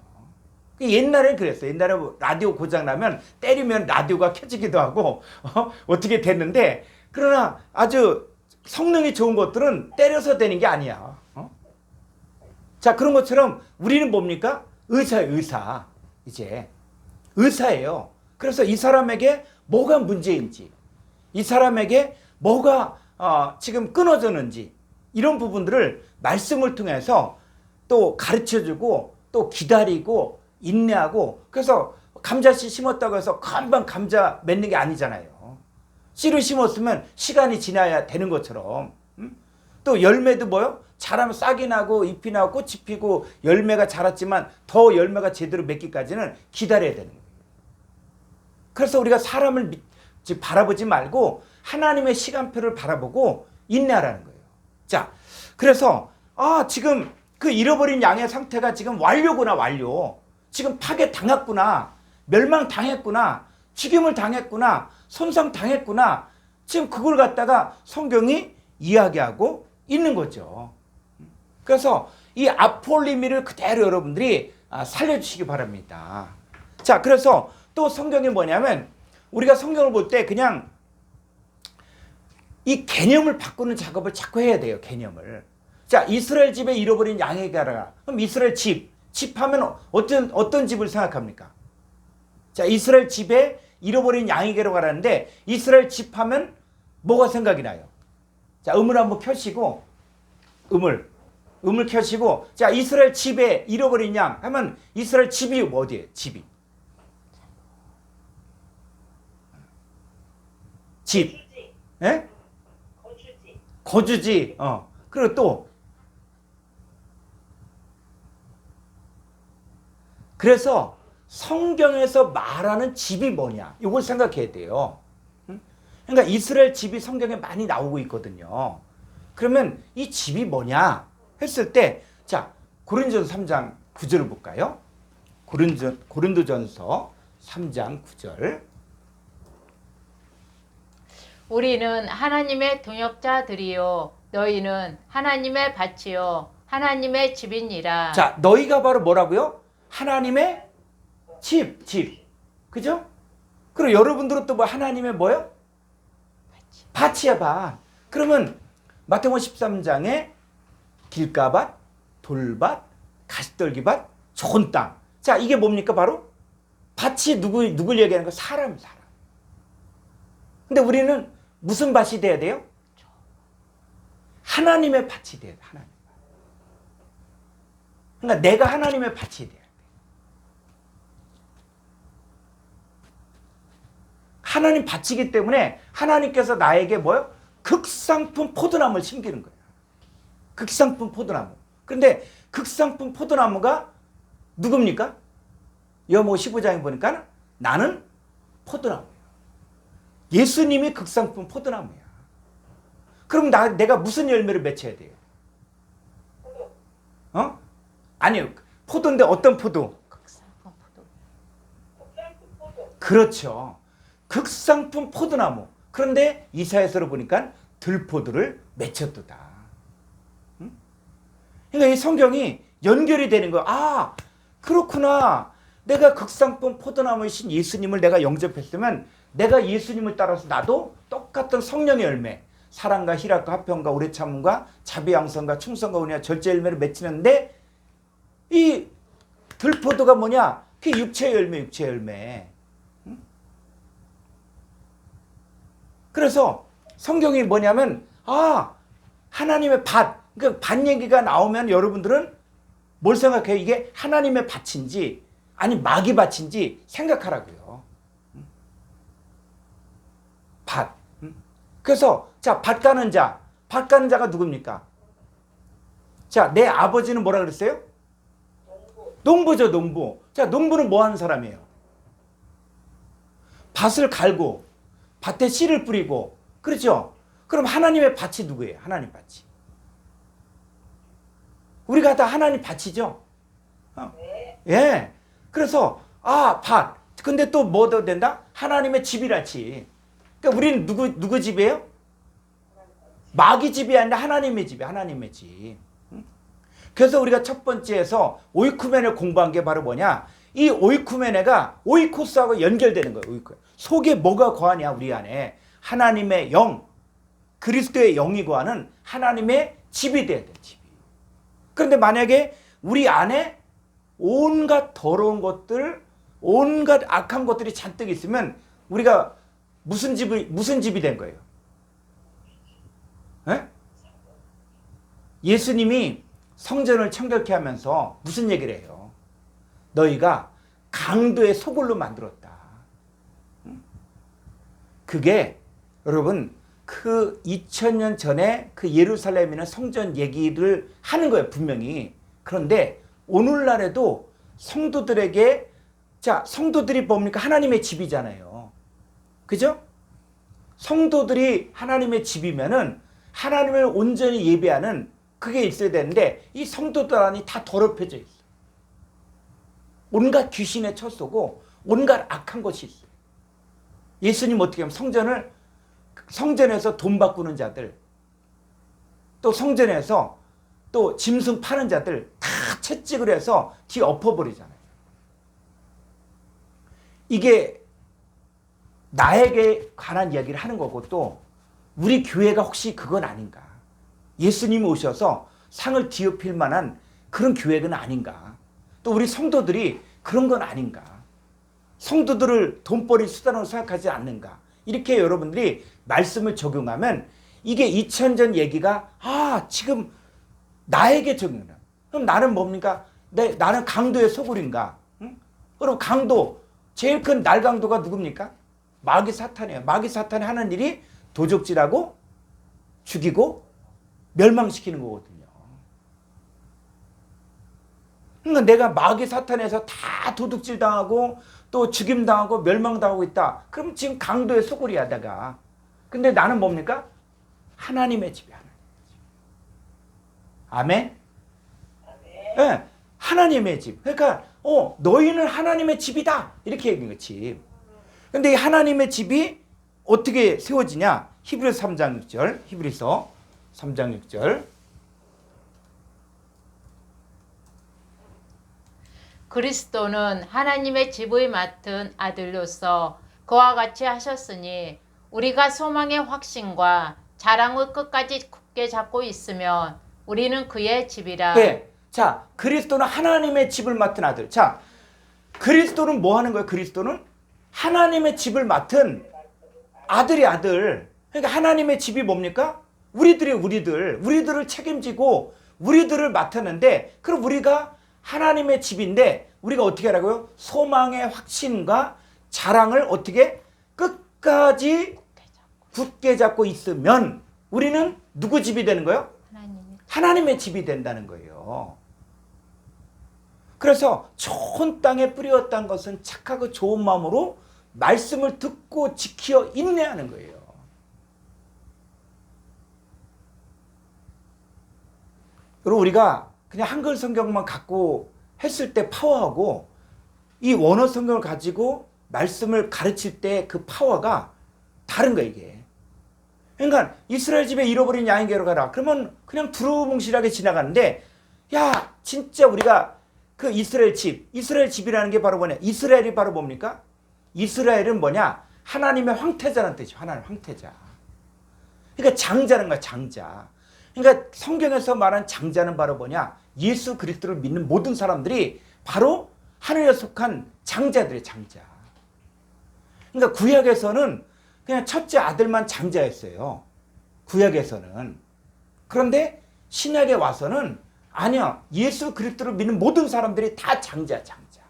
옛날에 그랬어요. 옛날에 라디오 고장 나면 때리면 라디오가 켜지기도 하고 어떻게 됐는데 그러나 아주 성능이 좋은 것들은 때려서 되는 게 아니야. 자, 그런 것처럼 우리는 뭡니까? 의사. 이제 의사예요. 그래서 이 사람에게 뭐가 문제인지, 이 사람에게 뭐가 지금 끊어졌는지 이런 부분들을 말씀을 통해서 또 가르쳐주고 또 기다리고 인내하고. 그래서 감자씨 심었다고 해서 금방 감자 맺는 게 아니잖아요. 씨를 심었으면 시간이 지나야 되는 것처럼. 또 열매도 뭐요? 자라면 싹이 나고 잎이 나고 꽃이 피고 열매가 자랐지만 더 열매가 제대로 맺기까지는 기다려야 되는 거예요. 그래서 우리가 사람을 바라보지 말고 하나님의 시간표를 바라보고 인내하라는 거예요. 자, 그래서 지금 그 잃어버린 양의 상태가 지금 완료구나. 완료. 지금 파괴당했구나. 멸망당했구나. 죽임을 당했구나. 손상당했구나. 지금 그걸 갖다가 성경이 이야기하고 있는 거죠. 그래서 이 아폴리미를 그대로 여러분들이 살려주시기 바랍니다. 자, 그래서 또 성경이 뭐냐면 우리가 성경을 볼 때 그냥 이 개념을 바꾸는 작업을 자꾸 해야 돼요. 개념을. 자, 이스라엘 집에 잃어버린 양에게 가라. 그럼 이스라엘 집하면 어떤 집을 생각합니까? 자, 이스라엘 집에 잃어버린 양에게로 가라는데 이스라엘 집하면 뭐가 생각이 나요? 자, 음을 한번 켜시고 음을 음을 켜시고 자 이스라엘 집에 잃어버린 양 하면 이스라엘 집이 어디예요? 집이 집, 거주지. 예? 거주지. 거주지. 그리고 또 그래서 성경에서 말하는 집이 뭐냐? 이걸 생각해야 돼요. 응? 그러니까 이스라엘 집이 성경에 많이 나오고 있거든요. 그러면 이 집이 뭐냐 했을 때 자, 고린도전서 3장 9절을 볼까요? 고린도전서 3장 9절. 우리는 하나님의 동역자들이요 너희는 하나님의 밭이요 하나님의 집이니라. 자, 너희가 바로 뭐라고요? 하나님의 집. 그죠? 그리고 여러분들은 또 뭐 하나님의 뭐요? 밭이야, 밭. 그러면 마태복음 13장에 길가밭, 돌밭, 가시떨기밭, 좋은 땅. 자, 이게 뭡니까? 바로 밭이 누굴 얘기하는 거? 사람. 근데 우리는 무슨 밭이 돼야 돼요? 하나님의 밭이 돼야 돼. 하나님. 그러니까 내가 하나님의 밭이 돼야 돼. 하나님 밭이기 때문에 하나님께서 나에게 뭐요? 극상품 포도나무를 심기는 거예요. 극상품 포도나무. 그런데 극상품 포도나무가 누굽니까? 여모 15장에 보니까 나는 포도나무예요. 예수님이 극상품 포도나무야. 그럼 내가 무슨 열매를 맺혀야 돼요? 아니요. 포도인데 어떤 포도? 극상품 포도. 극상품 포도. 그렇죠. 극상품 포도나무. 그런데 이사야서를 보니까 들포도를 맺혔도다. 응? 그러니까 이 성경이 연결이 되는 거야. 아, 그렇구나. 내가 극상품 포도나무이신 예수님을 내가 영접했으면 내가 예수님을 따라서 나도 똑같은 성령의 열매, 사랑과 희락과 화평과 오래 참음과 자비 양선과 충성과 은혜와 절제 열매를 맺히는데 이 들포도가 뭐냐? 그게 육체의 열매. 그래서 성경이 뭐냐면 하나님의 밭. 그러니까 밭 얘기가 나오면 여러분들은 뭘 생각해요? 이게 하나님의 밭인지 아니 마귀 밭인지 생각하라고요. 밭. 그래서 자, 밭 가는 자가 누굽니까? 자, 내 아버지는 뭐라 그랬어요? 농부죠, 농부. 자, 농부는 뭐 하는 사람이에요? 밭을 갈고 밭에 씨를 뿌리고, 그렇죠? 그럼 하나님의 밭이 누구예요? 하나님 밭이. 우리가 다 하나님 밭이죠? 예. 그래서 밭. 근데 또 뭐 더 된다? 하나님의 집이라지. 그러니까 우리는 누구 집이에요? 마귀 집이 아니라 하나님의 집이에요. 하나님의 집. 그래서 우리가 첫 번째에서 오이쿠멘을 공부한 게 바로 뭐냐? 이 오이쿠멘에가 오이코스하고 연결되는 거예요. 속에 뭐가 거하냐? 우리 안에 하나님의 영, 그리스도의 영이 거하는 하나님의 집이 돼야 돼. 집이. 그런데 만약에 우리 안에 온갖 더러운 것들, 온갖 악한 것들이 잔뜩 있으면 우리가 무슨 집이 된 거예요? 에? 예수님이 성전을 청결케 하면서 무슨 얘기를 해요? 너희가 강도의 소굴로 만들었다. 그게 여러분 그 2000년 전에 그 예루살렘이나 성전 얘기를 하는 거예요. 분명히. 그런데 오늘날에도 성도들에게 성도들이 뭡니까? 하나님의 집이잖아요. 그죠? 성도들이 하나님의 집이면은 하나님을 온전히 예배하는 그게 있어야 되는데 이 성도들 안이 다 더럽혀져 있어요. 온갖 귀신에 처쏘고 온갖 악한 것이 있어요. 예수님 어떻게 하면 성전에서 돈 바꾸는 자들, 또 성전에서 또 짐승 파는 자들 다 채찍을 해서 뒤 엎어버리잖아요. 이게 나에게 관한 이야기를 하는 거고 또 우리 교회가 혹시 그건 아닌가? 예수님이 오셔서 상을 뒤엎일 만한 그런 교회는 아닌가? 또 우리 성도들이 그런 건 아닌가? 성도들을 돈벌이 수단으로 생각하지 않는가? 이렇게 여러분들이 말씀을 적용하면 이게 2000전 얘기가 지금 나에게 적용해요. 그럼 나는 뭡니까? 나는 강도의 소굴인가? 응? 그럼 강도, 제일 큰 날강도가 누굽니까? 마귀 사탄이에요. 마귀 사탄이 하는 일이 도적질하고 죽이고 멸망시키는 거거든요. 그러니까 내가 마귀 사탄에서 다 도둑질 당하고 또 죽임 당하고 멸망 당하고 있다. 그럼 지금 강도의 소굴이야 내가. 근데 나는 뭡니까? 하나님의 집이야. 아멘. 네, 하나님의 집. 그러니까 너희는 하나님의 집이다. 이렇게 얘기한 거지. 근데 이 하나님의 집이 어떻게 세워지냐? 히브리서 3장 6절. 히브리서 3장 6절. 그리스도는 하나님의 집을 맡은 아들로서 그와 같이 하셨으니 우리가 소망의 확신과 자랑을 끝까지 굳게 잡고 있으면 우리는 그의 집이라. 네. 자, 그리스도는 하나님의 집을 맡은 아들. 자, 그리스도는 뭐 하는 거예요? 그리스도는 하나님의 집을 맡은 아들이 아들. 그러니까 하나님의 집이 뭡니까? 우리들을 책임지고 우리들을 맡았는데, 그럼 우리가 하나님의 집인데 우리가 어떻게 하라고요? 소망의 확신과 자랑을 어떻게 끝까지 굳게 잡고 있으면 우리는 누구 집이 되는 거예요? 하나님의 집이 된다는 거예요. 그래서 좋은 땅에 뿌렸다는 것은 착하고 좋은 마음으로 말씀을 듣고 지켜 인내하는 거예요. 그리고 우리가 그냥 한글 성경만 갖고 했을 때 파워하고 이 원어 성경을 가지고 말씀을 가르칠 때 그 파워가 다른 거예요, 이게. 그러니까 이스라엘 집에 잃어버린 양에게로 가라. 그러면 그냥 두루뭉실하게 지나가는데, 야, 진짜 우리가 그 이스라엘 집이라는 게 바로 뭐냐? 이스라엘이 바로 뭡니까? 이스라엘은 뭐냐? 하나님의 황태자라는 뜻이죠. 하나님 황태자. 그러니까 장자는 거야, 장자. 그러니까 성경에서 말한 장자는 바로 뭐냐? 예수 그리스도를 믿는 모든 사람들이 바로 하늘에 속한 장자들의 장자. 그러니까 구약에서는 그냥 첫째 아들만 장자였어요. 구약에서는. 그런데 신약에 와서는 아니야. 예수 그리스도를 믿는 모든 사람들이 다 장자야, 장자.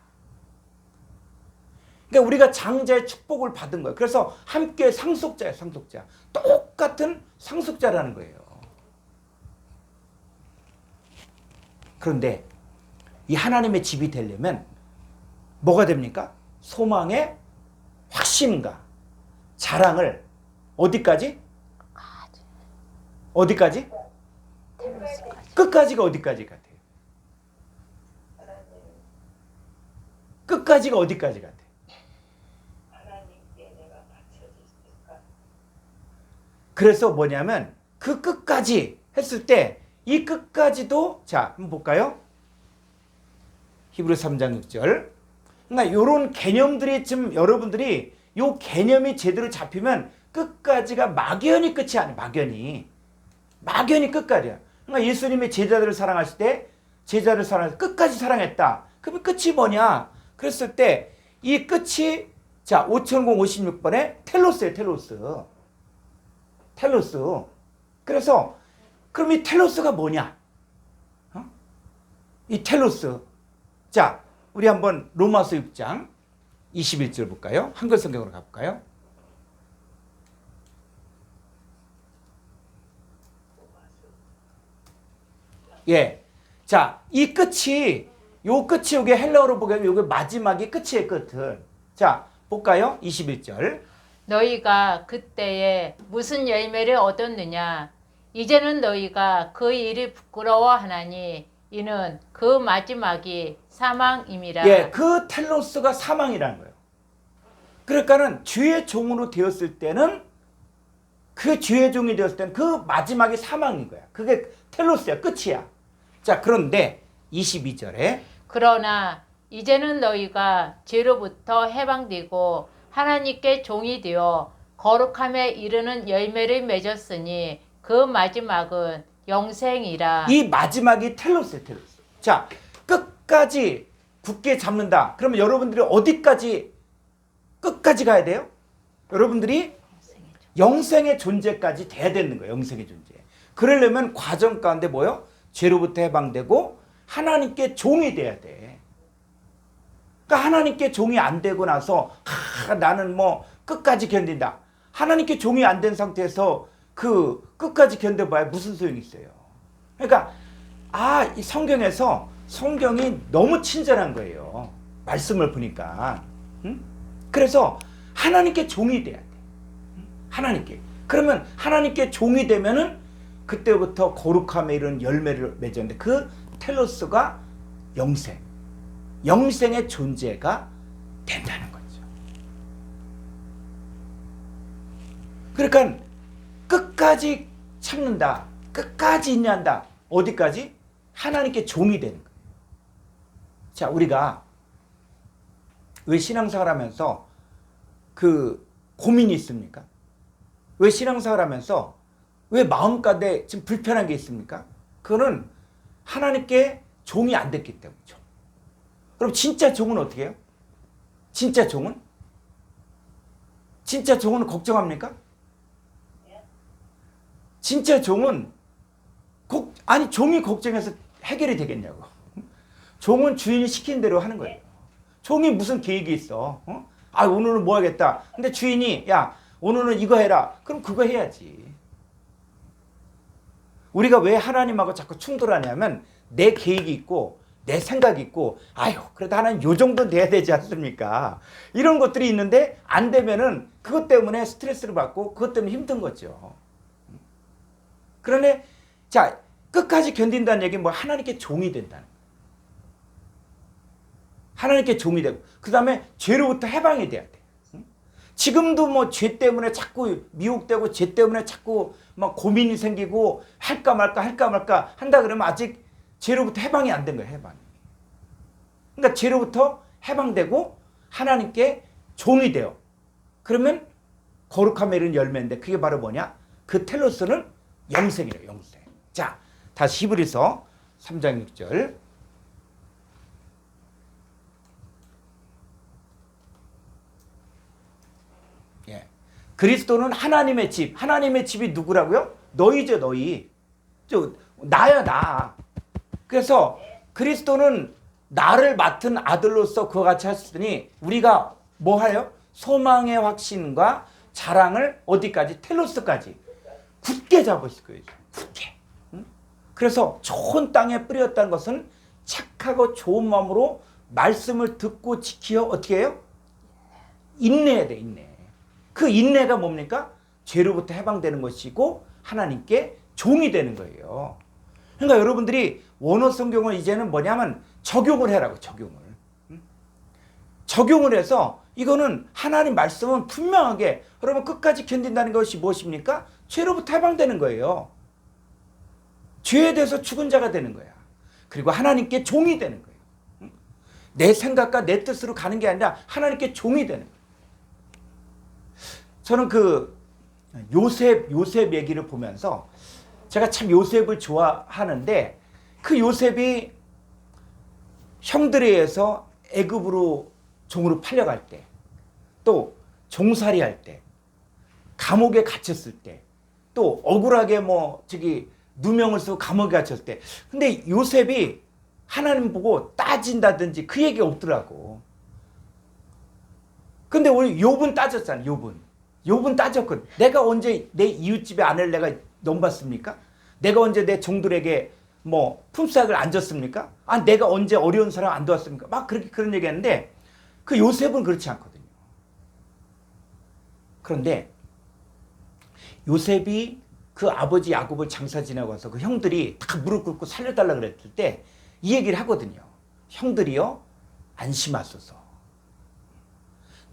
그러니까 우리가 장자의 축복을 받은 거예요. 그래서 함께 상속자예요, 상속자. 똑같은 상속자라는 거예요. 그런데 이 하나님의 집이 되려면 뭐가 됩니까? 소망의 확신과 자랑을 어디까지? 어디까지? 끝까지가 어디까지 같아요? 끝까지가 어디까지 같아요? 하나님께 내가 바쳐졌을까? 그래서 뭐냐면 그 끝까지 했을 때 이 끝까지도, 자, 한번 볼까요? 히브리 3장 6절. 그러니까 이런 개념들이 좀 여러분들이 요 개념이 제대로 잡히면 끝까지가 막연히 끝이 아니에요. 막연히 끝까지야. 그러니까 예수님이 제자들을 사랑하실 때 제자를 사랑해서 끝까지 사랑했다. 그러면 끝이 뭐냐? 그랬을 때 이 끝이, 자, 5056번에 텔로스예요. 텔로스. 그래서 그럼 이 텔로스가 뭐냐? 이 텔로스. 자, 우리 한번 로마서 6장 21절 볼까요? 한글 성경으로 가볼까요? 예. 자, 이 끝이, 요게 헬라어로 보면 요게 마지막이 끝이에요, 끝은. 자, 볼까요? 21절. 너희가 그때에 무슨 열매를 얻었느냐? 이제는 너희가 그 일이 부끄러워하나니 이는 그 마지막이 사망임이라. 예, 그 텔로스가 사망이라는 거예요. 그러니까는 주의 종으로 되었을 때는, 그 주의 종이 되었을 때는 그 마지막이 사망인 거야. 그게 텔로스야, 끝이야. 자, 그런데 22절에 그러나 이제는 너희가 죄로부터 해방되고 하나님께 종이 되어 거룩함에 이르는 열매를 맺었으니 그 마지막은 영생이라. 이 마지막이 텔로스예요, 텔로스. 자, 끝까지 굳게 잡는다. 그러면 여러분들이 어디까지 끝까지 가야 돼요? 여러분들이 영생의 존재까지 돼야 되는 거예요. 영생의 존재. 그러려면 과정 가운데 뭐요? 죄로부터 해방되고 하나님께 종이 돼야 돼. 그러니까 하나님께 종이 안 되고 나서 나는 뭐 끝까지 견딘다. 하나님께 종이 안 된 상태에서 그 끝까지 견뎌봐야 무슨 소용이 있어요. 그러니까 이 성경에서 성경이 너무 친절한 거예요. 말씀을 보니까. 그래서 하나님께 종이 돼야 돼. 하나님께. 그러면 하나님께 종이 되면은 그때부터 거룩함에 이른 열매를 맺었는데 그 텔로스가 영생의 존재가 된다는 거죠. 그러니까 끝까지 참는다. 끝까지 인내한다. 어디까지? 하나님께 종이 되는 거예요. 자, 우리가 왜 신앙생활 하면서 그 고민이 있습니까? 왜 신앙생활 하면서 왜 마음가운데 지금 불편한 게 있습니까? 그거는 하나님께 종이 안 됐기 때문이죠. 그럼 진짜 종은 어떻게 해요? 진짜 종은 걱정합니까? 진짜 종은 종이 걱정해서 해결이 되겠냐고. 종은 주인이 시킨 대로 하는 거예요. 종이 무슨 계획이 있어? 오늘은 뭐 하겠다. 근데 주인이 야 오늘은 이거 해라. 그럼 그거 해야지. 우리가 왜 하나님하고 자꾸 충돌하냐면 내 계획이 있고 내 생각이 있고 그래도 하나님 요 정도는 돼야 되지 않습니까? 이런 것들이 있는데 안 되면은 그것 때문에 스트레스를 받고 그것 때문에 힘든 거죠. 그런데 자 끝까지 견딘다는 얘기는 뭐 하나님께 종이 된다는 거예요. 하나님께 종이 되고 그 다음에 죄로부터 해방이 돼야 돼. 지금도 뭐 죄 때문에 자꾸 미혹되고 죄 때문에 자꾸 막 고민이 생기고 할까 말까 한다 그러면 아직 죄로부터 해방이 안 된 거예요. 해방이. 그러니까 죄로부터 해방되고 하나님께 종이 돼요. 그러면 거룩함에 이른 열매인데 그게 바로 뭐냐? 그 텔로스는 영생이래요. 영생. 자, 다시 히브리서 3장 6절. 그리스도는 하나님의 집. 하나님의 집이 누구라고요? 너희죠, 너희. 나야, 나. 그래서 그리스도는 나를 맡은 아들로서 그와 같이 하셨으니 우리가 뭐 하요? 소망의 확신과 자랑을 어디까지? 텔로스까지. 굳게 잡으실 거예요. 굳게. 그래서 좋은 땅에 뿌렸다는 것은 착하고 좋은 마음으로 말씀을 듣고 지키어 어떻게 해요? 인내해야 돼, 인내. 그 인내가 뭡니까? 죄로부터 해방되는 것이고 하나님께 종이 되는 거예요. 그러니까 여러분들이 원어 성경을 이제는 뭐냐면 적용을 해라고. 적용을 해서 이거는 하나님 말씀은 분명하게 여러분 끝까지 견딘다는 것이 무엇입니까? 죄로부터 해방되는 거예요. 죄에 대해서 죽은 자가 되는 거야. 그리고 하나님께 종이 되는 거예요. 내 생각과 내 뜻으로 가는 게 아니라 하나님께 종이 되는 거예요. 저는 그 요셉 얘기를 보면서 제가 참 요셉을 좋아하는데 그 요셉이 형들에 의해서 애굽으로 종으로 팔려갈 때, 또 종살이 할 때, 감옥에 갇혔을 때, 또 억울하게 누명을 쓰고 감옥에 갇혔을 때, 근데 요셉이 하나님 보고 따진다든지 그 얘기 없더라고. 근데 우리 욥은 따졌잖아. 욥은 따졌거든. 내가 언제 내 이웃집의 아내를 내가 넘봤습니까? 내가 언제 내 종들에게 품삯을 안 줬습니까? 내가 언제 어려운 사람 안 도왔습니까? 막 그런 얘기 했는데 그 요셉은 그렇지 않거든요. 그런데 요셉이 그 아버지 야곱을 장사 지나고 와서 그 형들이 다 무릎 꿇고 살려달라 그랬을 때 이 얘기를 하거든요. 형들이요, 안심하소서.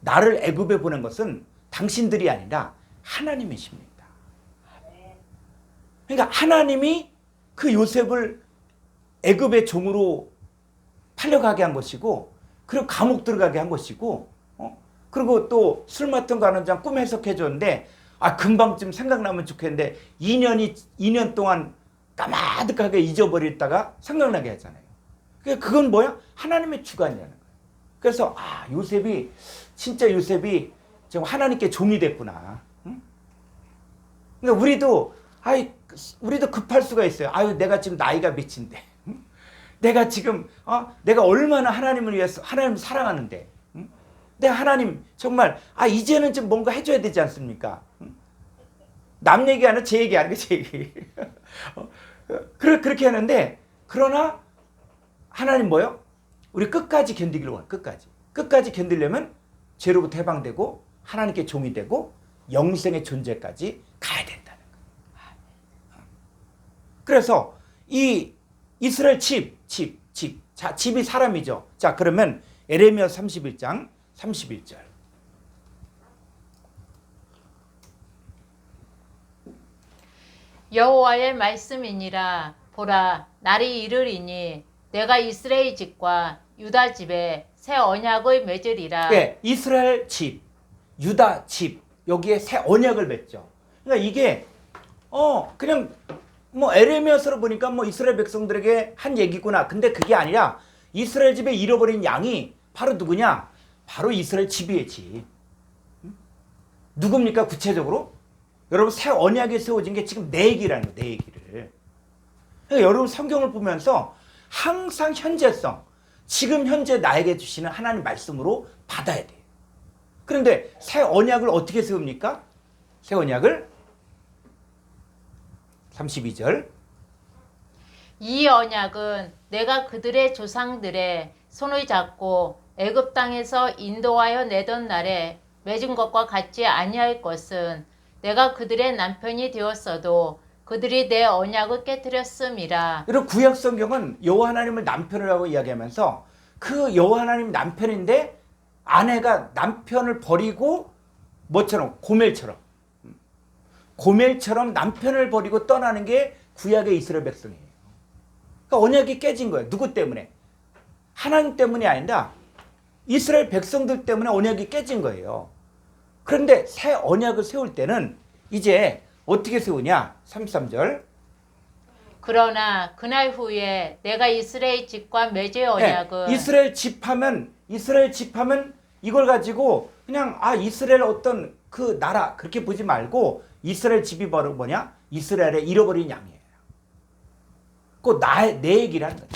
나를 애굽에 보낸 것은 당신들이 아니라 하나님이십니다. 그러니까 하나님이 그 요셉을 애굽의 종으로 팔려가게 한 것이고, 그리고 감옥 들어가게 한 것이고, 그리고 또 술 맡은 거 하는 장 꿈 해석해 줬는데, 금방쯤 생각나면 좋겠는데 2년 동안 까마득하게 잊어버렸다가 생각나게 하잖아요. 그건 뭐야? 하나님의 주관이라는 거예요. 그래서 요셉이 지금 하나님께 종이 됐구나. 응? 그러니까 우리도 우리도 급할 수가 있어요. 아유, 내가 지금 나이가 몇인데. 응? 내가 지금 내가 얼마나 하나님을 위해서 하나님을 사랑하는데. 응? 내가 하나님 정말 이제는 좀 뭔가 해줘야 되지 않습니까? 응? 남 얘기 아니라 제 얘기 아니고 제 얘기. 그렇게 하는데 그러나 하나님 뭐요? 우리 끝까지 견디기를 원해. 끝까지 견디려면 죄로부터 해방되고 하나님께 종이 되고 영생의 존재까지 가야 된다는 거예요. 그래서 이 이스라엘 집. 자, 집이 사람이죠. 자, 그러면 에레미야 31장 31절. 여호와의 말씀이니라. 보라, 날이 이르리니 내가 이스라엘 집과 유다 집에 새 언약을 맺으리라. 예, 이스라엘 집, 유다 집 여기에 새 언약을 맺죠. 그러니까 이게 그냥 뭐 에레미야서로 보니까 뭐 이스라엘 백성들에게 한 얘기구나. 근데 그게 아니라 이스라엘 집에 잃어버린 양이 바로 누구냐? 바로 이스라엘 집이의 집. 누굽니까 구체적으로? 여러분 새 언약이 세워진 게 지금 내 얘기라는 거예요. 내 얘기를. 그러니까 여러분 성경을 보면서 항상 현재성, 지금 현재 나에게 주시는 하나님 말씀으로 받아야 돼요. 그런데 새 언약을 어떻게 세웁니까? 새 언약을 32절. 이 언약은 내가 그들의 조상들의 손을 잡고 애굽 땅에서 인도하여 내던 날에 맺은 것과 같지 아니할 것은 내가 그들의 남편이 되었어도 그들이 내 언약을 깨뜨렸음이라. 여러분 구약 성경은 여호와 하나님을 남편이라고 이야기하면서 그 여호와 하나님 남편인데 아내가 남편을 버리고 뭐처럼 고멜처럼 남편을 버리고 떠나는 게 구약의 이스라엘 백성이에요. 그러니까 언약이 깨진 거예요. 누구 때문에? 하나님 때문이 아니라 이스라엘 백성들 때문에 언약이 깨진 거예요. 그런데 새 언약을 세울 때는 이제 어떻게 세우냐? 33절. 그러나 그날 후에 내가 이스라엘 집과 맺을 언약은 네, 이스라엘 집하면 이걸 가지고 그냥 이스라엘 어떤 그 나라 그렇게 보지 말고 이스라엘 집이 바로 뭐냐? 이스라엘의 잃어버린 양이에요. 그 내 얘기라는 거죠.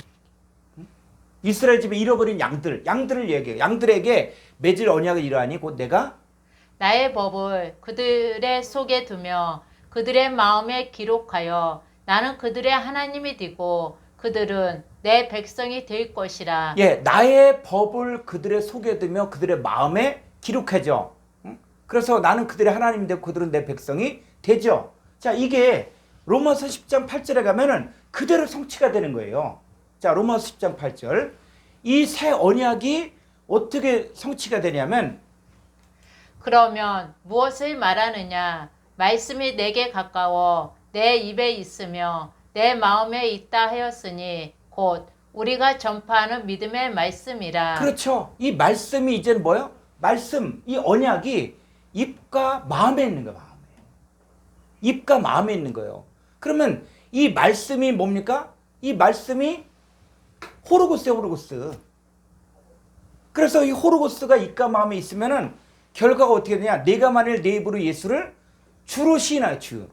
이스라엘 집에 잃어버린 양들을 얘기해요. 양들에게 맺을 언약을 이러하니 곧 내가 나의 법을 그들의 속에 두며 그들의 마음에 기록하여 나는 그들의 하나님이 되고 그들은 내 백성이 될 것이라. 예, 나의 법을 그들의 속에 두며 그들의 마음에 기록하죠. 그래서 나는 그들의 하나님이 되고 그들은 내 백성이 되죠. 자, 이게 로마서 10장 8절에 가면은 그대로 성취가 되는 거예요. 자, 로마서 10장 8절. 이 새 언약이 어떻게 성취가 되냐면 그러면 무엇을 말하느냐? 말씀이 내게 가까워 내 입에 있으며 내 마음에 있다 하였으니 곧 우리가 전파하는 믿음의 말씀이라. 그렇죠. 이 말씀이 이제는 뭐예요? 이 언약이 입과 마음에 있는 거예요. 입과 마음에 있는 거예요. 그러면 이 말씀이 뭡니까? 이 말씀이 호르고스예요, 호르고스. 그래서 이 호르고스가 입과 마음에 있으면은 결과가 어떻게 되냐? 내가 만일 내 입으로 예수를 주로 시인하여 주로.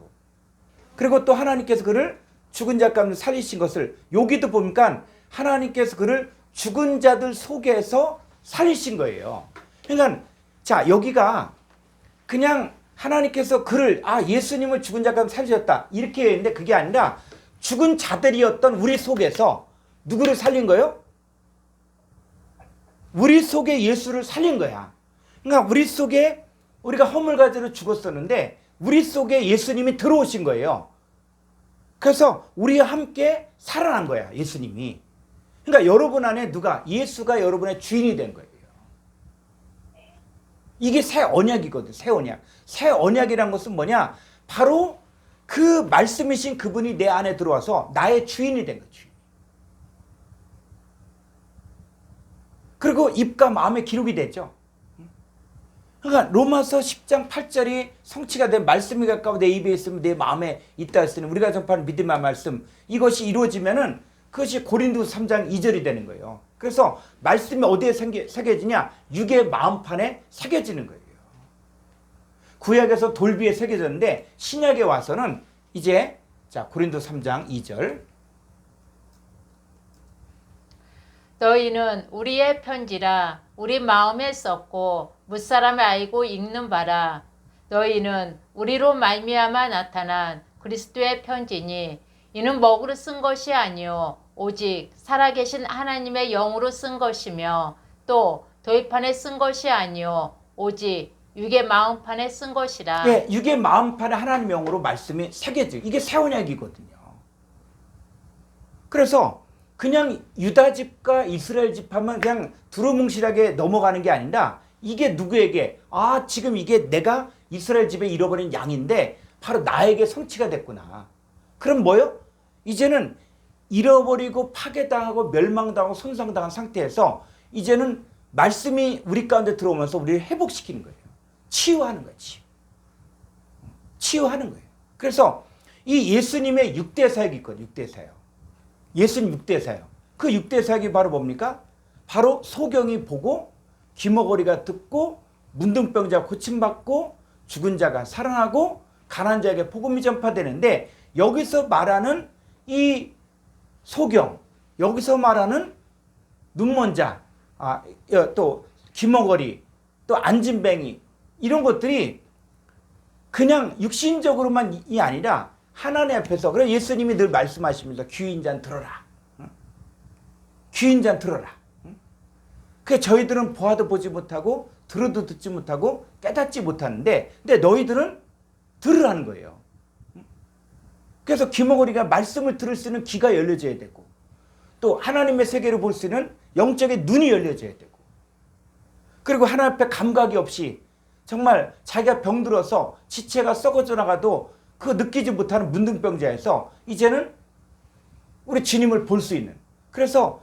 그리고 또 하나님께서 그를 죽은 자 가운데 살리신 것을 여기도 보니까 하나님께서 그를 죽은 자들 속에서 살리신 거예요. 그러니까 자 여기가 그냥 하나님께서 그를 예수님을 죽은 자 가운데 살리셨다 이렇게 했는데 그게 아니라 죽은 자들이었던 우리 속에서 누구를 살린 거예요? 우리 속에 예수를 살린 거야. 그러니까 우리 속에 우리가 허물가지로 죽었었는데 우리 속에 예수님이 들어오신 거예요. 그래서 우리와 함께 살아난 거야, 예수님이. 그러니까 여러분 안에 예수가 여러분의 주인이 된 거예요. 이게 새 언약이거든, 새 언약. 새 언약이란 것은 뭐냐? 바로 그 말씀이신 그분이 내 안에 들어와서 나의 주인이 된 거죠. 그리고 입과 마음에 기록이 됐죠. 그러니까 로마서 10장 8절이 성취가 된 말씀이 가까워 내 입에 있으면 내 마음에 있다 했으니 우리가 전파하는 믿음의 말씀 이것이 이루어지면은 그것이 고린도서 3장 2절이 되는 거예요. 그래서 말씀이 어디에 새겨지냐? 육의 마음판에 새겨지는 거예요. 구약에서 돌비에 새겨졌는데 신약에 와서는 이제 자, 고린도 3장 2절. 너희는 우리의 편지라 우리 마음에 썼고 무사람이 알고 읽는 바라. 너희는 우리로 말미암아 나타난 그리스도의 편지니 이는 먹으로 쓴 것이 아니요 오직 살아계신 하나님의 영으로 쓴 것이며 또 도입판에 쓴 것이 아니요 오직 육의 마음판에 쓴 것이라. 예, 육의 마음판에 하나님 영으로 말씀이 새겨져. 이게 새 언약이거든요. 그래서 그냥 유다 집과 이스라엘 집 하면 그냥 두루뭉실하게 넘어가는 게 아니라 이게 누구에게 지금 이게 내가 이스라엘 집에 잃어버린 양인데 바로 나에게 성취가 됐구나. 그럼 뭐요? 이제는 잃어버리고 파괴당하고 멸망당하고 손상당한 상태에서 이제는 말씀이 우리 가운데 들어오면서 우리를 회복시키는 거예요. 치유하는 거예요. 치유하는 거예요. 그래서 이 예수님의 6대 사역이 있거든요. 6대 사역. 예수님 6대 사역. 그 6대 사역이 바로 뭡니까? 바로 소경이 보고 귀머거리가 듣고 문둥병자 고침받고 죽은 자가 살아나고 가난한 자에게 복음이 전파되는데 여기서 말하는 이 소경, 여기서 말하는 눈먼 자, 또 귀머거리, 또 안진뱅이 이런 것들이 그냥 육신적으로만이 아니라 하나님 앞에서 그래서 예수님이 늘 말씀하시면서 귀인 잔 들어라. 귀인 잔 들어라. 그 저희들은 보아도 보지 못하고 들어도 듣지 못하고 깨닫지 못하는데 근데 너희들은 들으라는 거예요. 그래서 귀머거리가 말씀을 들을 수 있는 귀가 열려져야 되고 또 하나님의 세계를 볼 수 있는 영적인 눈이 열려져야 되고 그리고 하나님 앞에 감각이 없이 정말 자기가 병들어서 지체가 썩어져 나가도 그 느끼지 못하는 문둥병자에서 이제는 우리 주님을 볼 수 있는 그래서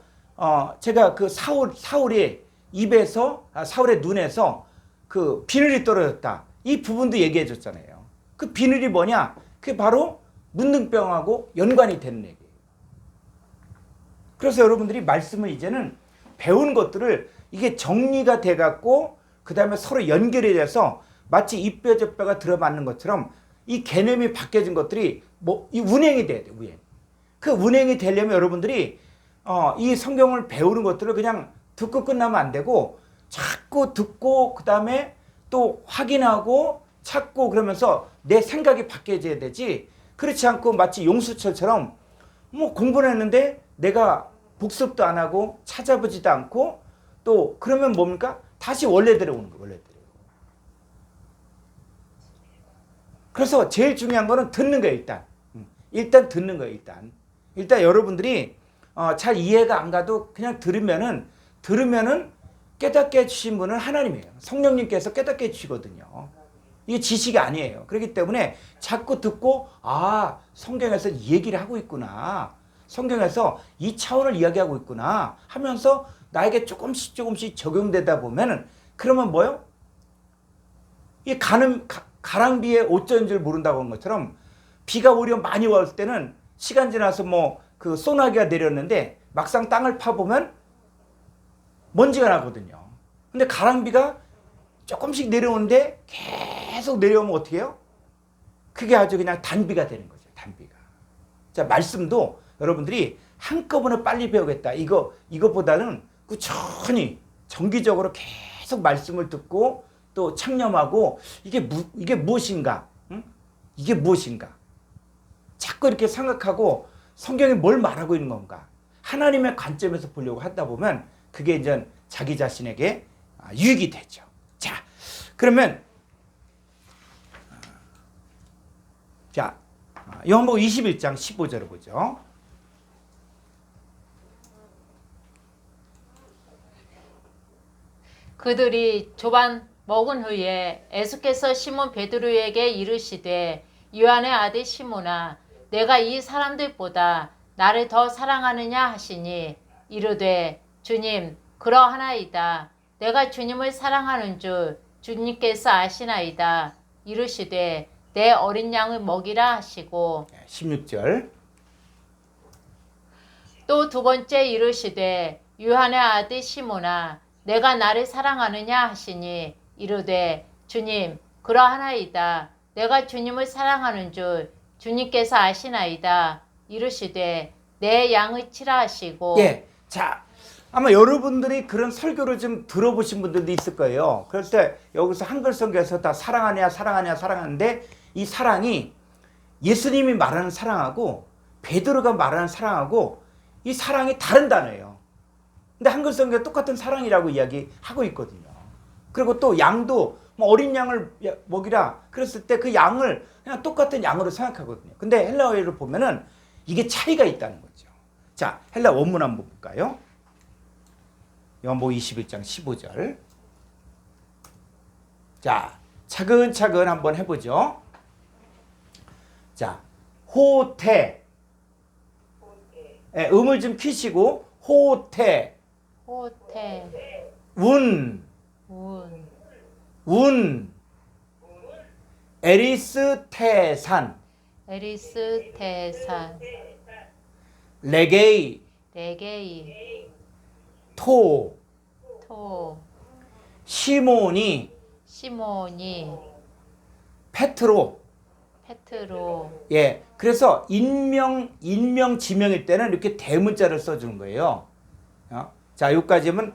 제가 그 사울의 입에서 사울의 눈에서 그 비늘이 떨어졌다 이 부분도 얘기해 줬잖아요. 그 비늘이 뭐냐? 그게 바로 문둥병하고 연관이 되는 얘기예요. 그래서 여러분들이 말씀을 이제는 배운 것들을 이게 정리가 돼 갖고 그 다음에 서로 연결이 돼서 마치 이 뼈 저 뼈가 들어맞는 것처럼 이 개념이 바뀌어진 것들이 이 운행이 돼야 돼. 운행. 그 운행이 되려면 여러분들이 이 성경을 배우는 것들을 그냥 듣고 끝나면 안 되고 자꾸 듣고 그 다음에 또 확인하고 찾고 그러면서 내 생각이 바뀌어져야 되지. 그렇지 않고 마치 용수철처럼 뭐 공부를 했는데 내가 복습도 안 하고 찾아보지도 않고 또 그러면 뭡니까? 다시 원래대로 오는 거예요. 원래대로. 그래서 제일 중요한 거는 듣는 거예요. 일단 듣는 거예요. 일단 여러분들이 잘 이해가 안 가도 그냥 들으면은 깨닫게 해주신 분은 하나님이에요. 성령님께서 깨닫게 해주시거든요. 이게 지식이 아니에요. 그렇기 때문에 자꾸 듣고 성경에서 이 얘기를 하고 있구나. 성경에서 이 차원을 이야기하고 있구나 하면서 나에게 조금씩 적용되다 보면은 그러면 뭐요? 이 가랑비에 옷 젖은 줄 모른다고 한 것처럼 비가 오히려 많이 왔을 때는 시간 지나서 그 소나기가 내렸는데 막상 땅을 파보면 먼지가 나거든요. 근데 가랑비가 조금씩 내려오는데 계속 내려오면 어떻게 해요? 그게 아주 그냥 단비가 되는 거죠. 단비가. 자, 말씀도 여러분들이 한꺼번에 빨리 배우겠다. 이것보다는 꾸준히 정기적으로 계속 말씀을 듣고 또 창념하고 이게 무엇인가? 응? 이게 무엇인가? 자꾸 이렇게 생각하고 성경이 뭘 말하고 있는 건가? 하나님의 관점에서 보려고 하다 보면 그게 이제 자기 자신에게 유익이 되죠. 자, 그러면 요한복음 21장 15절을 보죠. 그들이 조반 먹은 후에 예수께서 시몬 베드로에게 이르시되 요한의 아들 시몬아 내가 이 사람들보다 나를 더 사랑하느냐 하시니 이르되 주님 그러하나이다. 내가 주님을 사랑하는 줄 주님께서 아시나이다. 이르시되 내 어린 양을 먹이라 하시고 16절 또 두 번째 이르시되 요한의 아들 시몬아 내가 나를 사랑하느냐 하시니 이르되 주님 그러하나이다. 내가 주님을 사랑하는 줄 주님께서 아시나이다. 이르시되 내 양을 치라 하시고. 예. 자, 아마 여러분들이 그런 설교를 좀 들어보신 분들도 있을 거예요. 그럴 때 여기서 한글 성경에서 다 사랑하냐, 사랑하냐, 사랑하는데 이 사랑이 예수님이 말하는 사랑하고 베드로가 말하는 사랑하고 이 사랑이 다른 단어예요. 근데 한글 성경에 똑같은 사랑이라고 이야기하고 있거든요. 그리고 또 양도 뭐 어린 양을 먹이라 그랬을 때 그 양을 그냥 똑같은 양으로 생각하거든요. 근데 헬라어를 보면은 이게 차이가 있다는 거죠. 자, 헬라 원문 한번 볼까요? 요한복음 21장 15절. 자, 차근차근 한번 해보죠. 자, 호태. 예, 음을 좀 키시고 호태. 호태. 운. 에리스테산. 에리스테산. 레게이. 레게이. 토. 시몬이. 페트로. 예. 그래서 인명 지명일 때는 이렇게 대문자를 써주는 거예요. 자, 여기까지면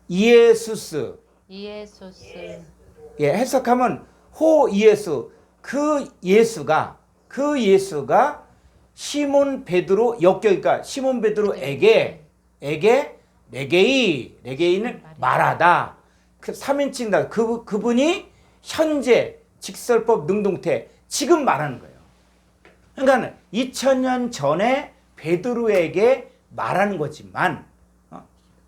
이에수스. 예, 해석하면 이에수. 그 예수가 시몬 베드로 역겨니까 시몬 베드로에게 레게이는 말하다. 그 3인칭다. 그분이 현재 직설법 능동태 지금 말하는 거예요. 그러니까 2000년 전에 베드로에게 말하는 거지만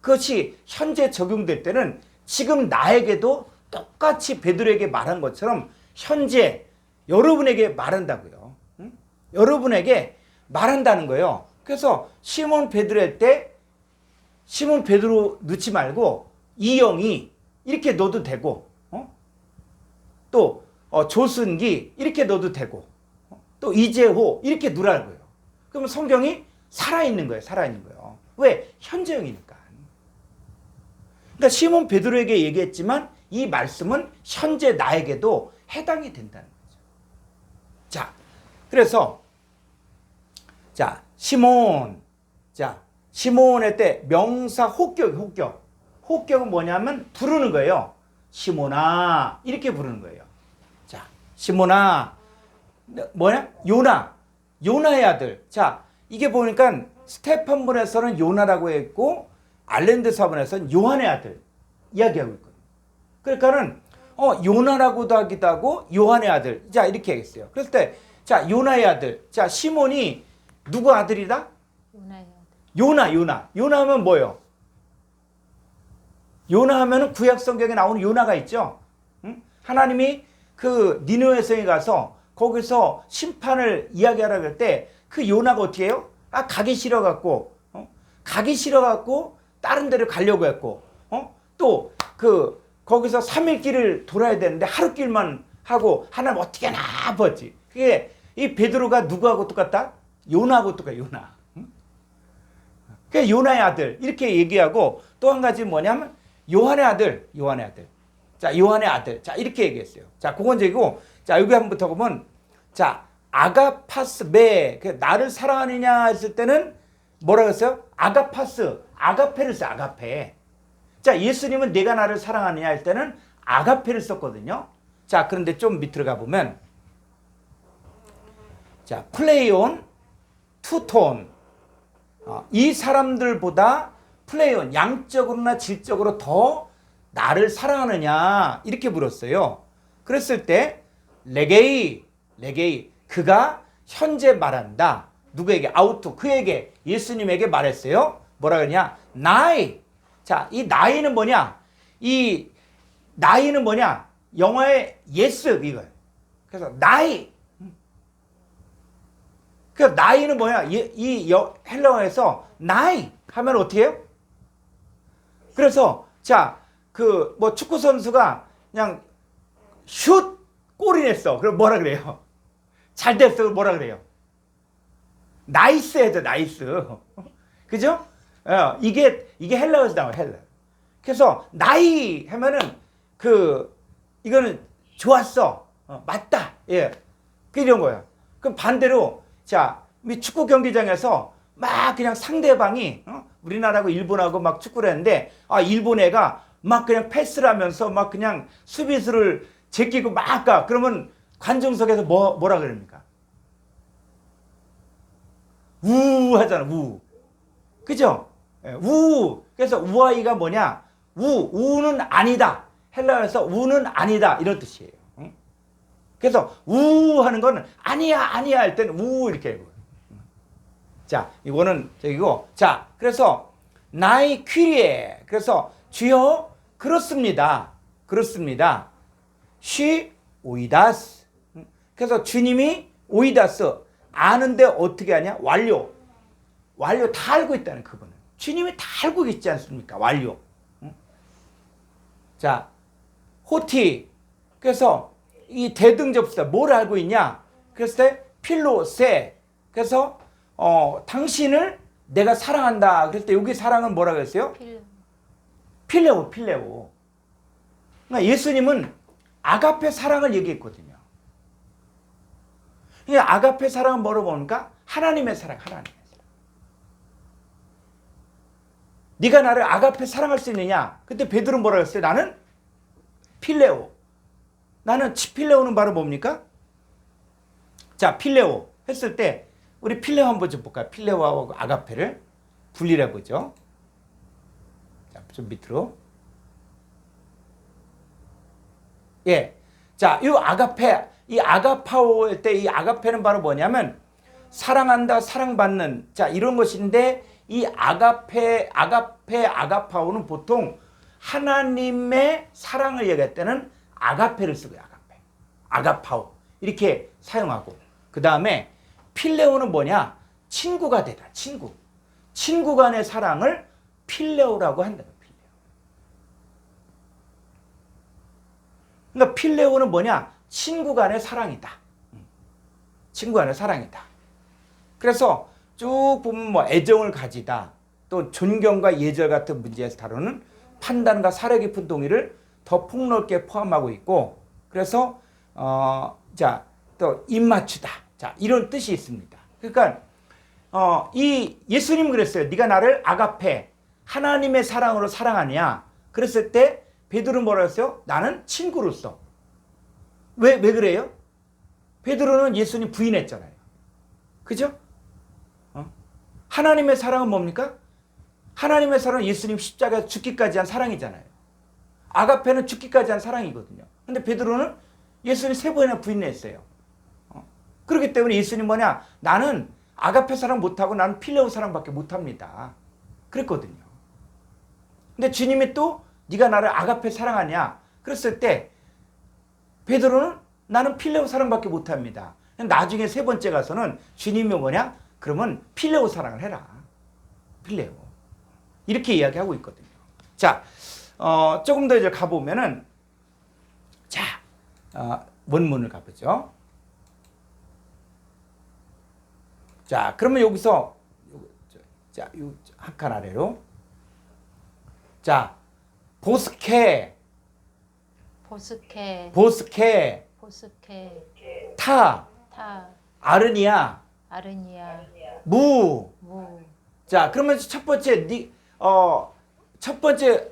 그것이 현재 적용될 때는 지금 나에게도 똑같이 베드로에게 말한 것처럼 현재 여러분에게 말한다고요. 응? 여러분에게 말한다는 거예요. 그래서 시몬 베드로 할 때 시몬 베드로 넣지 말고 이영이 이렇게 넣어도 되고 또 조순기 이렇게 넣어도 되고 또 이재호 이렇게 넣으라는 거예요. 그러면 성경이 살아있는 거예요. 살아있는 거예요. 왜? 현재형이니까. 그러니까 시몬 베드로에게 얘기했지만 이 말씀은 현재 나에게도 해당이 된다는 거죠. 자, 그래서 자, 시몬의 때 명사 혹격은 뭐냐면 부르는 거예요. 시몬아 이렇게 부르는 거예요. 자, 시몬아 뭐냐? 요나의 아들. 자, 이게 보니까 스테판본에서는 요나라고 했고 알랜드 사본에서는 요한의 아들 이야기하고 있거든요. 그러니까는 요나라고도 하기도 하고 요한의 아들. 자, 이렇게 하겠어요. 그랬을 때 자, 요나의 아들. 자, 시몬이 누구 아들이다? 요나 하면 뭐예요? 요나 하면은 구약 성경에 나오는 요나가 있죠. 응? 하나님이 그 니느웨 성에 가서 거기서 심판을 이야기하라고 할 때 그 요나가 어떻게 해요? 가기 싫어갖고 다른 데를 가려고 했고 또 거기서 3일 길을 돌아야 되는데 하루 길만 하고 하나님 어떻게 하나 아버지. 그게 이 베드로가 누구하고 똑같다? 요나하고 똑같아. 요나. 그 요나의 아들 이렇게 얘기하고 또 한 가지 뭐냐면 요한의 아들. 자, 요한의 아들. 자, 이렇게 얘기했어요. 자, 그건 저기고 자, 여기 한번부터 보면 자, 아가파스 나를 사랑하느냐 했을 때는 뭐라고 했어요? 아가페를 써. 아가페. 자, 예수님은 내가 나를 사랑하느냐 할 때는 아가페를 썼거든요. 자, 그런데 좀 밑으로 가보면 자, 플레이온, 투톤. 이 사람들보다 플레이온, 양적으로나 질적으로 더 나를 사랑하느냐 이렇게 물었어요. 그랬을 때 레게이 그가 현재 말한다. 누구에게? 그에게 예수님에게 말했어요. 뭐라 그러냐? 나이. 자, 이 나이는 뭐냐? 영어의 yes 이거예요. 그래서 나이. 그 나이는 뭐야? 헬라어에서 나이 하면 어떻게 해요? 그래서 자, 뭐 축구 선수가 그냥 슛 골이 냈어. 그럼 뭐라 그래요? 잘 됐어. 뭐라 그래요? 나이스 해도 나이스. 그죠? 이게 헬라어에서 나와요. 헬라. 그래서 나이 하면은 이거는 좋았어. 맞다. 예. 이런 거야. 그럼 반대로 자, 이 축구 경기장에서 막 그냥 상대방이 우리나라하고 일본하고 막 축구를 했는데 일본 애가 막 그냥 패스를 하면서 막 그냥 수비수를 제끼고 막 가. 그러면 관중석에서 뭐라 그럽니까? 우 하잖아. 우. 그죠? 예, 우. 그래서 우아이가 뭐냐? 우는 아니다. 헬라어에서 우는 아니다. 이런 뜻이에요. 응? 그래서 우 하는 거는 아니야 할 때는 우 이렇게 해요. 자, 이거는 저기고. 자, 그래서 나이 퀴리에. 그래서 주여 그렇습니다. 그렇습니다. 시 오이다스. 그래서 주님이 오이다스 아는데 어떻게 하냐? 완료 다 알고 있다는 그분은. 주님이 다 알고 있지 않습니까? 완료. 자, 호티. 그래서 이 대등접수다. 뭘 알고 있냐? 그랬을 때 필로세. 그래서 당신을 내가 사랑한다. 그랬을 때 여기 사랑은 뭐라고 했어요? 필레오. 그러니까 예수님은 아가페 사랑을 얘기했거든요. 그러니까 아가페 사랑은 뭐라고 봅니까? 하나님의 사랑, 하나님의 사랑. 네가 나를 아가페 사랑할 수 있느냐? 그때 베드로는 뭐라고 했어요? 나는 필레오. 나는 필레오는 바로 뭡니까? 자, 필레오 했을 때 우리 필레오 한번 좀 볼까요? 필레오하고 아가페를 분리를 해보죠. 자, 좀 밑으로. 예. 자, 이 아가페, 이 아가파오일 때 이 아가페는 바로 뭐냐면 사랑한다, 사랑받는. 자, 이런 것인데 이 아가파오는 보통 하나님의 사랑을 얘기할 때는 아가페를 쓰고요. 아가파오. 이렇게 사용하고. 그 다음에 필레오는 뭐냐? 친구가 되다. 친구 간의 사랑을 필레오라고 한다. 그러니까 필레오는 뭐냐? 친구 간의 사랑이다. 친구 간의 사랑이다. 그래서 쭉 보면 뭐 애정을 가지다. 또 존경과 예절 같은 문제에서 다루는 판단과 사려 깊은 동의를 더 폭넓게 포함하고 있고, 그래서 자, 또 입맞추다. 자, 이런 뜻이 있습니다. 그러니까 이 예수님 그랬어요. 네가 나를 아가페 하나님의 사랑으로 사랑하냐? 그랬을 때 베드로는 뭐라 했어요? 나는 친구로서. 왜 그래요? 베드로는 예수님 부인했잖아요. 그죠? 하나님의 사랑은 뭡니까? 하나님의 사랑은 예수님 십자가에서 죽기까지 한 사랑이잖아요. 아가페는 죽기까지 한 사랑이거든요. 근데 베드로는 예수님 3번이나 부인했어요. 그렇기 때문에 예수님 뭐냐? 나는 아가페 사랑 못하고 나는 필레오 사랑밖에 못합니다. 그랬거든요. 근데 주님이 또 네가 나를 아가페 사랑하냐? 그랬을 때 베드로는 나는 필레오 사랑밖에 못합니다. 나중에 3번째 가서는 주님이 뭐냐? 그러면 필레오 사랑을 해라. 필레오. 이렇게 이야기하고 있거든요. 자, 조금 더 이제 가보면은 자, 원문을 가보죠. 자, 그러면 여기서 자, 한 칸 아래로 자, 보스케, 타, 아르니아, 무. 자, 그러면 첫 번째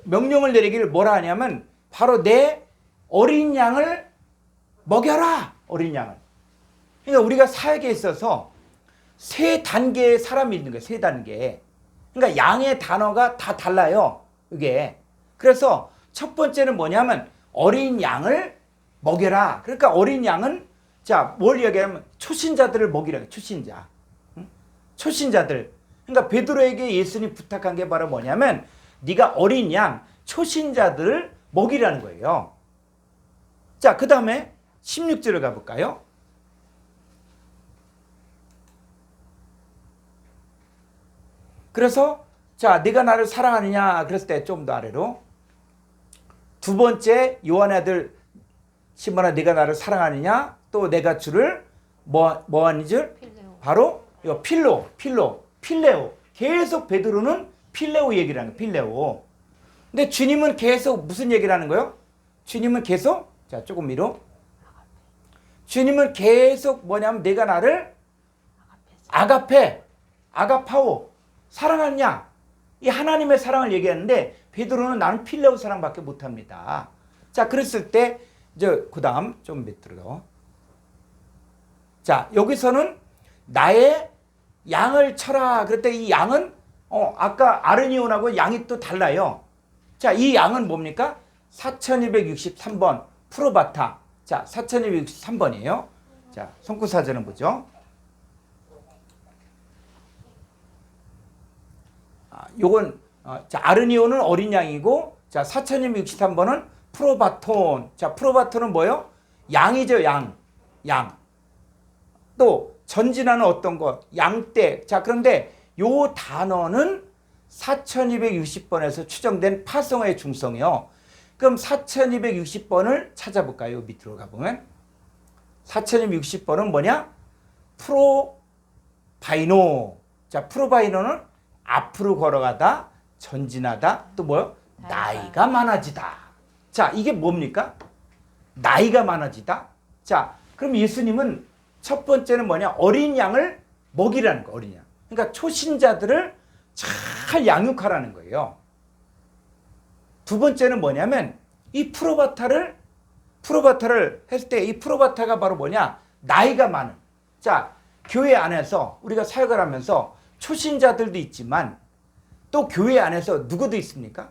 명령을 내리기를 뭐라 하냐면 바로 내 어린 양을 먹여라. 어린 양을. 그러니까 우리가 사역에 있어서 3단계의 사람이 있는 거예요. 3단계. 그러니까 양의 단어가 다 달라요. 이게. 그래서 첫 번째는 뭐냐면 어린 양을 먹여라. 그러니까 어린 양은 자, 뭘 이야기하면 초신자들을 먹이라고. 초신자. 초신자들. 그러니까 베드로에게 예수님 부탁한 게 바로 뭐냐면 네가 어린 양, 초신자들을 먹이라는 거예요. 자, 그 다음에 16절을 가볼까요? 그래서 자, 네가 나를 사랑하느냐 그랬을 때 좀 더 아래로 두 번째 요한의 아들 시몬아 네가 나를 사랑하느냐 또 내가 주를 뭐하는 줄? 바로 이거 필레오. 계속 베드로는 필레오 얘기를 하는 거예요. 필레오. 근데 주님은 계속 무슨 얘기를 하는 거예요? 주님은 계속 자, 조금 위로. 주님은 계속 뭐냐면 내가 나를 아가파오, 사랑하냐. 이 하나님의 사랑을 얘기하는데 베드로는 나는 필레오 사랑밖에 못합니다. 자, 그랬을 때 이제 그 다음 좀 밑으로. 자, 여기서는 나의 양을 쳐라. 그럴 때 이 양은 아까 아르니온하고 양이 또 달라요. 자, 이 양은 뭡니까? 4263번 프로바타. 자, 4263번이에요. 자, 손구사전은 뭐죠? 요건 자, 아르니온은 어린 양이고, 자, 4263번은 프로바톤. 자, 프로바톤은 뭐예요? 양이죠, 양. 또 전진하는 어떤 것, 양떼. 자, 그런데 요 단어는 4260번에서 추정된 파성어의 중성이요. 그럼 4260번을 찾아볼까요? 밑으로 가보면 4260번은 뭐냐? 프로바이노. 자, 프로바이노는 앞으로 걸어가다, 전진하다, 또 뭐요? 나이가 많아지다. 자, 이게 뭡니까? 나이가 많아지다. 자, 그럼 예수님은 첫 번째는 뭐냐? 어린 양을 먹이라는 거, 어린 양. 그러니까 초신자들을 잘 양육하라는 거예요. 두 번째는 뭐냐면 이 프로바타를 했을 때 이 프로바타가 바로 뭐냐? 나이가 많은. 자, 교회 안에서 우리가 사역을 하면서 초신자들도 있지만 또 교회 안에서 누구도 있습니까?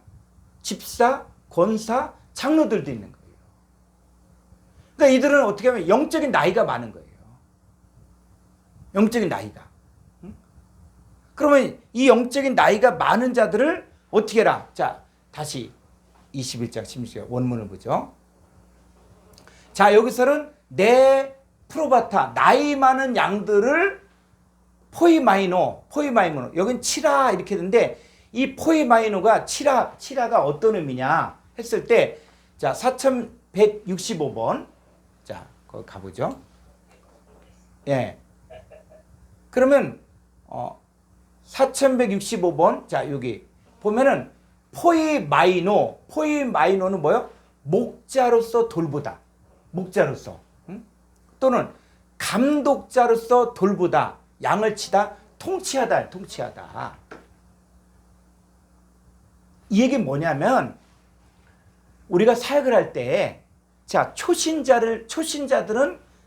집사, 권사, 장로들도 있는 거예요. 그러니까 이들은 어떻게 하면 영적인 나이가 많은 거예요. 영적인 나이가. 그러면 이 영적인 나이가 많은 자들을 어떻게 해라? 자, 다시 21장 16절 원문을 보죠. 자, 여기서는 내 프로바타, 나이 많은 양들을 포이마이노. 여긴 치라 이렇게 되는데 이 포이마이노가 치라가 어떤 의미냐 했을 때 자, 4165번. 자, 거기 가보죠. 예. 그러면 4165번. 자, 여기 보면은 포이마이노는 뭐요? 목자로서 돌보다. 목자로서. 또는 감독자로서 돌보다. 양을 치다. 통치하다. 이 얘기 뭐냐면 우리가 사역을 할 때 자, 초신자들은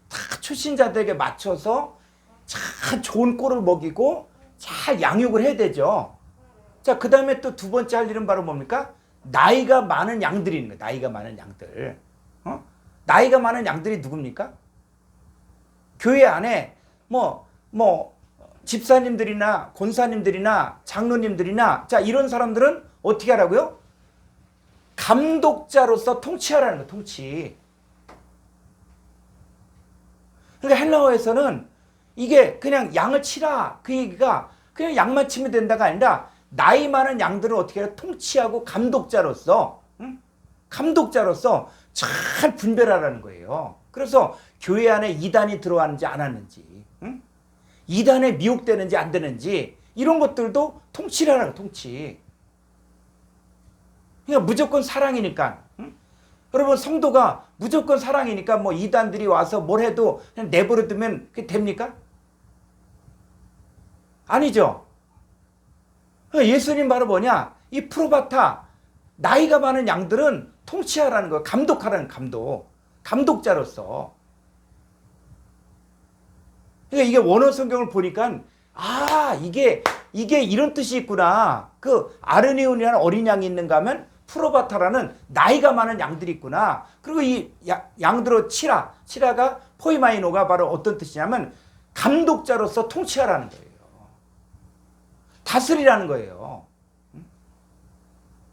다 초신자들에게 맞춰서 참 좋은 꼴을 먹이고 잘 양육을 해야 되죠. 자, 그 다음에 또 두 번째 할 일은 바로 뭡니까? 나이가 많은 양들이 있는 거예요. 나이가 많은 양들. 나이가 많은 양들이 누굽니까? 교회 안에 집사님들이나 권사님들이나 장로님들이나 자, 이런 사람들은 어떻게 하라고요? 감독자로서 통치하라는 거예요. 통치. 그러니까 헬라어에서는 이게 그냥 양을 치라 그 얘기가 그냥 양만 치면 된다가 아니라 나이 많은 양들을 어떻게 해요? 통치하고 감독자로서 잘 분별하라는 거예요. 그래서 교회 안에 이단이 들어왔는지 안 왔는지, 이단에 미혹되는지 안 되는지 이런 것들도 통치를 하라고. 통치. 그러니까 무조건 사랑이니까. 여러분, 성도가 무조건 사랑이니까 뭐 이단들이 와서 뭘 해도 그냥 내버려 두면 그게 됩니까? 아니죠. 예수님 바로 뭐냐? 이 프로바타, 나이가 많은 양들은 통치하라는 거예요. 감독하라는 감독자로서. 그러니까 이게 원어 성경을 보니까 이게 이런 뜻이 있구나. 그 아르니온이라는 어린 양이 있는가 하면 프로바타라는 나이가 많은 양들이 있구나. 그리고 이 양들을 치라가 포이마이노가 바로 어떤 뜻이냐면 감독자로서 통치하라는 거예요. 다스리라는 거예요.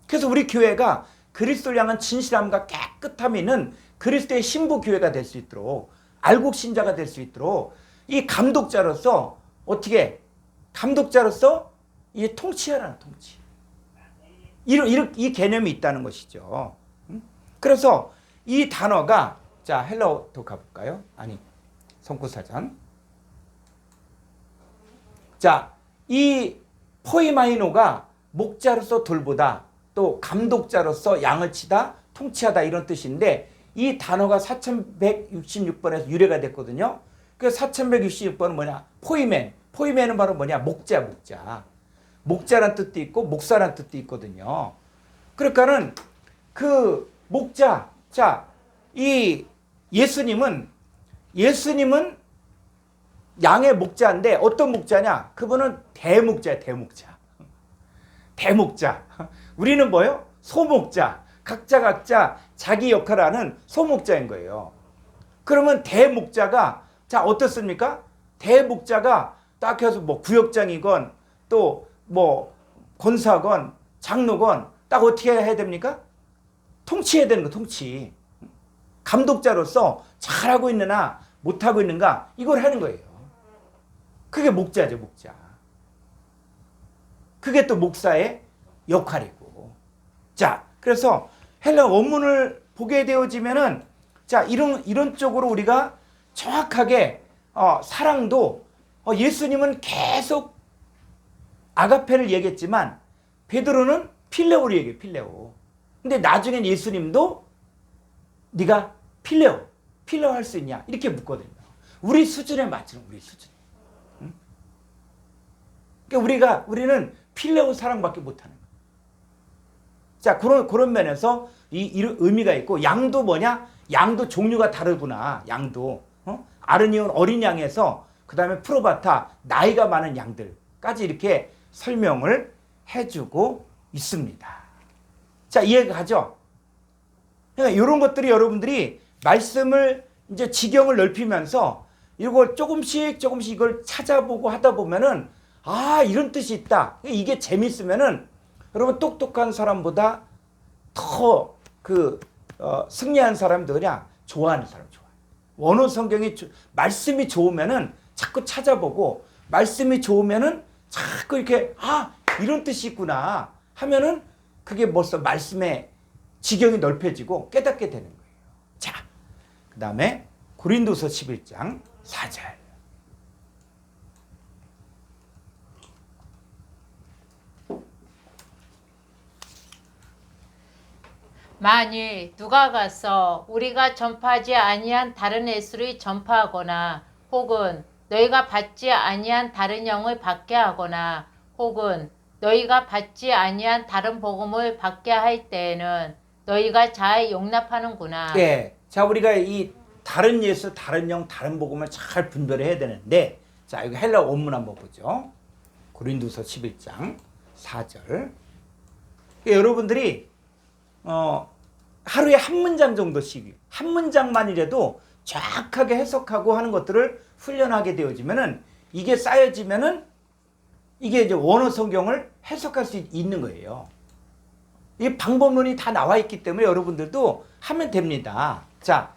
그래서 우리 교회가 그리스도를 향한 진실함과 깨끗함이 있는 그리스도의 신부 교회가 될 수 있도록, 알곡 신자가 될 수 있도록 이 감독자로서 어떻게 이 통치하라는 통치. 이 개념이 있다는 것이죠. 그래서 이 단어가 자, 헬라어도 가볼까요? 아니, 성구사전. 자, 이 포이마이노가 목자로서 돌보다, 또 감독자로서 양을 치다, 통치하다 이런 뜻인데 이 단어가 4166번에서 유래가 됐거든요. 그 4166번은 뭐냐? 포이멘. 포이멘은 바로 뭐냐? 목자, 목자. 목자란 뜻도 있고 목사란 뜻도 있거든요. 그러니까는 그 목자, 자, 이 예수님은 양의 목자인데 어떤 목자냐? 그분은 대목자야, 대목자. 대목자. 우리는 뭐예요? 소목자. 각자 자기 역할을 하는 소목자인 거예요. 그러면 대목자가 자 어떻습니까? 대목자가 딱 해서 뭐 구역장이건 또 뭐 권사건 장로건 딱 어떻게 해야 됩니까? 통치해야 되는 거, 통치. 감독자로서 잘하고 있느냐 못하고 있는가 이걸 하는 거예요. 그게 목자죠, 목자. 그게 또 목사의 역할이고. 자, 그래서 헬라 원문을 보게 되어지면은 자 이런 쪽으로 우리가 정확하게 사랑도 예수님은 계속 아가페를 얘기했지만 베드로는 필레오를 얘기해, 필레오. 근데 나중엔 예수님도 네가 필레오 할 수 있냐 이렇게 묻거든요. 우리 수준에 맞추는 우리 수준. 응? 그러니까 우리는 필레오 사랑밖에 못하는 거예요. 자 그런 면에서 이 의미가 있고 양도 뭐냐? 양도 종류가 다르구나. 양도 아르니온 어린 양에서 그 다음에 프로바타 나이가 많은 양들까지 이렇게 설명을 해주고 있습니다. 자 이해가 가죠? 그러니까 이런 것들이 여러분들이 말씀을 이제 지경을 넓히면서 이걸 조금씩 이걸 찾아보고 하다 보면은 아 이런 뜻이 있다. 이게 재밌으면은 여러분 똑똑한 사람보다 더 승리한 사람들이야 좋아하는 사람 좋아. 원어 성경이 말씀이 좋으면은 자꾸 찾아보고 말씀이 좋으면은 자꾸 이렇게 아 이런 뜻이 있구나 하면은 그게 벌써 말씀의 지경이 넓혀지고 깨닫게 되는 거예요. 자, 그 다음에 고린도서 11장 4절. 만일 누가 가서 우리가 전파하지 아니한 다른 예수를 전파하거나 혹은 너희가 받지 아니한 다른 영을 받게 하거나 혹은 너희가 받지 아니한 다른 복음을 받게 할 때에는 너희가 잘 용납하는구나. 예. 자, 우리가 이 다른 예수, 다른 영, 다른 복음을 잘 분별해야 되는데 자, 여기 헬라 원문 한번 보죠. 고린도서 11장 4절. 여러분들이 하루에 한 문장 정도씩 한 문장만이라도 정확하게 해석하고 하는 것들을 훈련하게 되어지면은 이게 쌓여지면은 이게 이제 원어 성경을 해석할 수 있는 거예요. 이 방법론이 다 나와 있기 때문에 여러분들도 하면 됩니다. 자,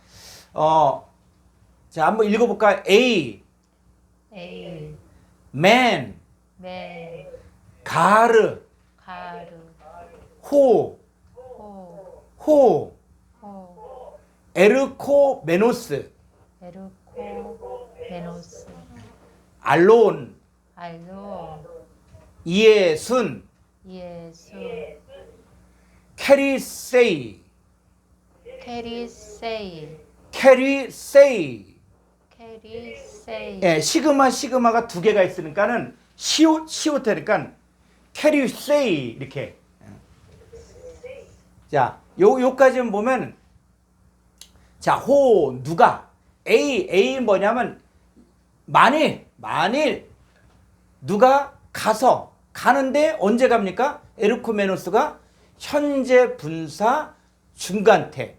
자 한번 읽어볼까요? A, man, 가르, 호, 에르코 메노스, 알론, 이에순, 캐리세이, 예, 시그마가 두 개가 있으니까는 시오테니까 캐리세이 이렇게. 자, 요까지는 보면 자, 호 누가 A 뭐냐면 만일 누가 가는데 언제 갑니까? 에르코메노스가 현재 분사 중간태.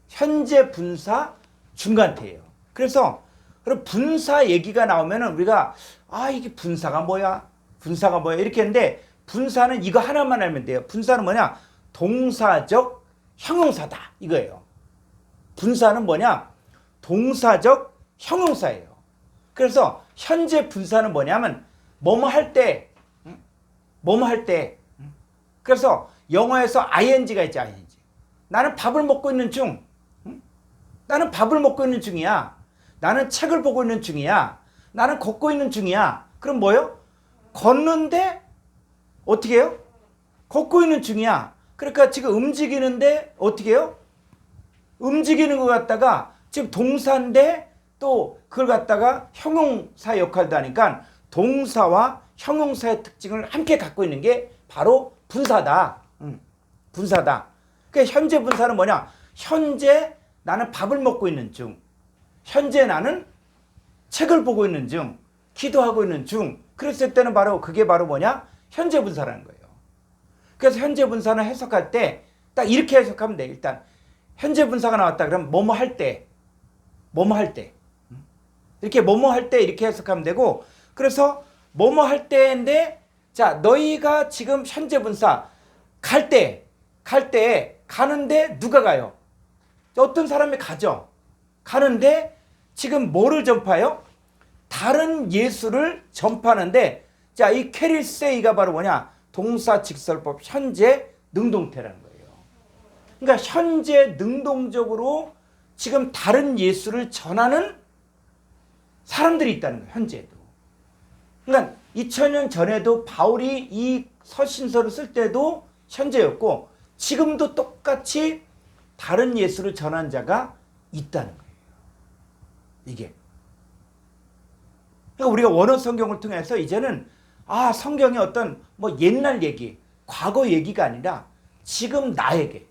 현재 분사 중간태예요. 그래서 그럼 분사 얘기가 나오면은 우리가 이게 분사가 뭐야 이렇게 했는데 분사는 이거 하나만 알면 돼요. 분사는 뭐냐? 동사적 형용사다 이거예요. 분사는 뭐냐? 동사적 형용사예요. 그래서 현재 분사는 뭐냐면 뭐뭐 할 때. 그래서 영어에서 ing가 있지, ing. 나는 밥을 먹고 있는 중. 나는 밥을 먹고 있는 중이야. 나는 책을 보고 있는 중이야. 나는 걷고 있는 중이야. 그럼 뭐예요? 걷는데 어떻게 해요? 걷고 있는 중이야. 그러니까 지금 움직이는데 어떻게 해요? 움직이는 것 갖다가 지금 동사인데 또 그걸 갖다가 형용사 역할도 하니까 동사와 형용사의 특징을 함께 갖고 있는 게 바로 분사다. 분사다. 그 현재 분사는 뭐냐? 현재 나는 밥을 먹고 있는 중. 현재 나는 책을 보고 있는 중. 기도하고 있는 중. 그랬을 때는 바로 그게 바로 뭐냐? 현재 분사라는 거예요. 그래서 현재 분사는 해석할 때 딱 이렇게 해석하면 돼. 일단 현재 분사가 나왔다 그러면 뭐뭐 할 때. 뭐뭐 할 때. 이렇게 뭐뭐 할 때 이렇게 해석하면 되고 그래서 뭐뭐 할 때인데 자 너희가 지금 현재 분사 갈 때 가는데 누가 가요? 어떤 사람이 가죠. 가는데 지금 뭐를 전파해요? 다른 예수를 전파하는데 자 이 캐릴세이가 바로 뭐냐? 동사 직설법 현재 능동태라는 거예요. 그러니까 현재 능동적으로 지금 다른 예수를 전하는 사람들이 있다는 거예요. 현재도. 그러니까 2000년 전에도 바울이 이 서신서를 쓸 때도 현재였고 지금도 똑같이 다른 예수를 전한 자가 있다는 거예요. 이게. 그러니까 우리가 원어 성경을 통해서 이제는 성경의 어떤 뭐 옛날 얘기, 과거 얘기가 아니라 지금 나에게,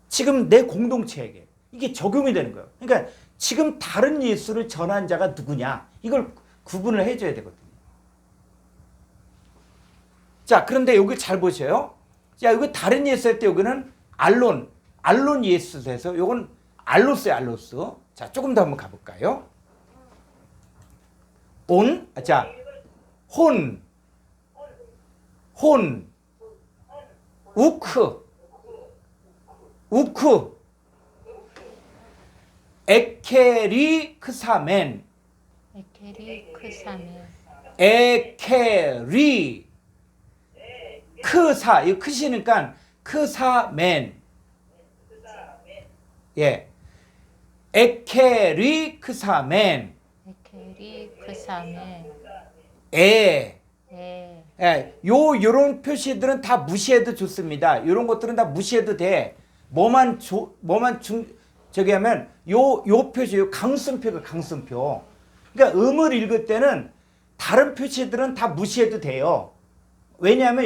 지금 내 공동체에게 이게 적용이 되는 거예요. 그러니까 지금 다른 예수를 전한 자가 누구냐 이걸 구분을 해줘야 되거든요. 자, 그런데 여기 잘 보세요. 자, 여기 다른 예수 할 때 여기는 알론 예수에서 요건 알로스예요, 알로스. 자, 조금 더 한번 가볼까요? 혼, 우크, 에케리크사멘, 크사, 이 크시니까 크사멘, 예, 에케리크사멘, 요런 표시들은 다 무시해도 좋습니다. 요런 것들은 다 무시해도 돼. 저기 하면 요 표시, 요 강순표가 강순표. 그러니까 음을 읽을 때는 다른 표시들은 다 무시해도 돼요. 왜냐하면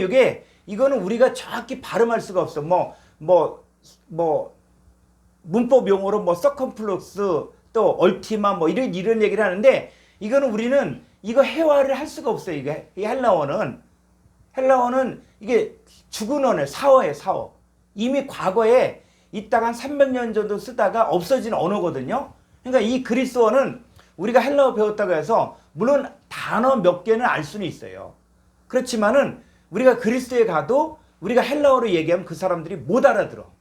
이거는 우리가 정확히 발음할 수가 없어. 문법 용어로 서컴플렉스 또 얼티마 이런 얘기를 하는데 이거는 우리는 이거 회화를 할 수가 없어요. 이게 이 헬라어는 이게 죽은 언어예요. 사어예요. 이미 과거에 이따가 한 300년 정도 쓰다가 없어진 언어거든요. 그러니까 이 그리스어는 우리가 헬라어 배웠다고 해서 물론 단어 몇 개는 알 수는 있어요. 그렇지만은 우리가 그리스도에 가도 우리가 헬라어로 얘기하면 그 사람들이 못 알아들어.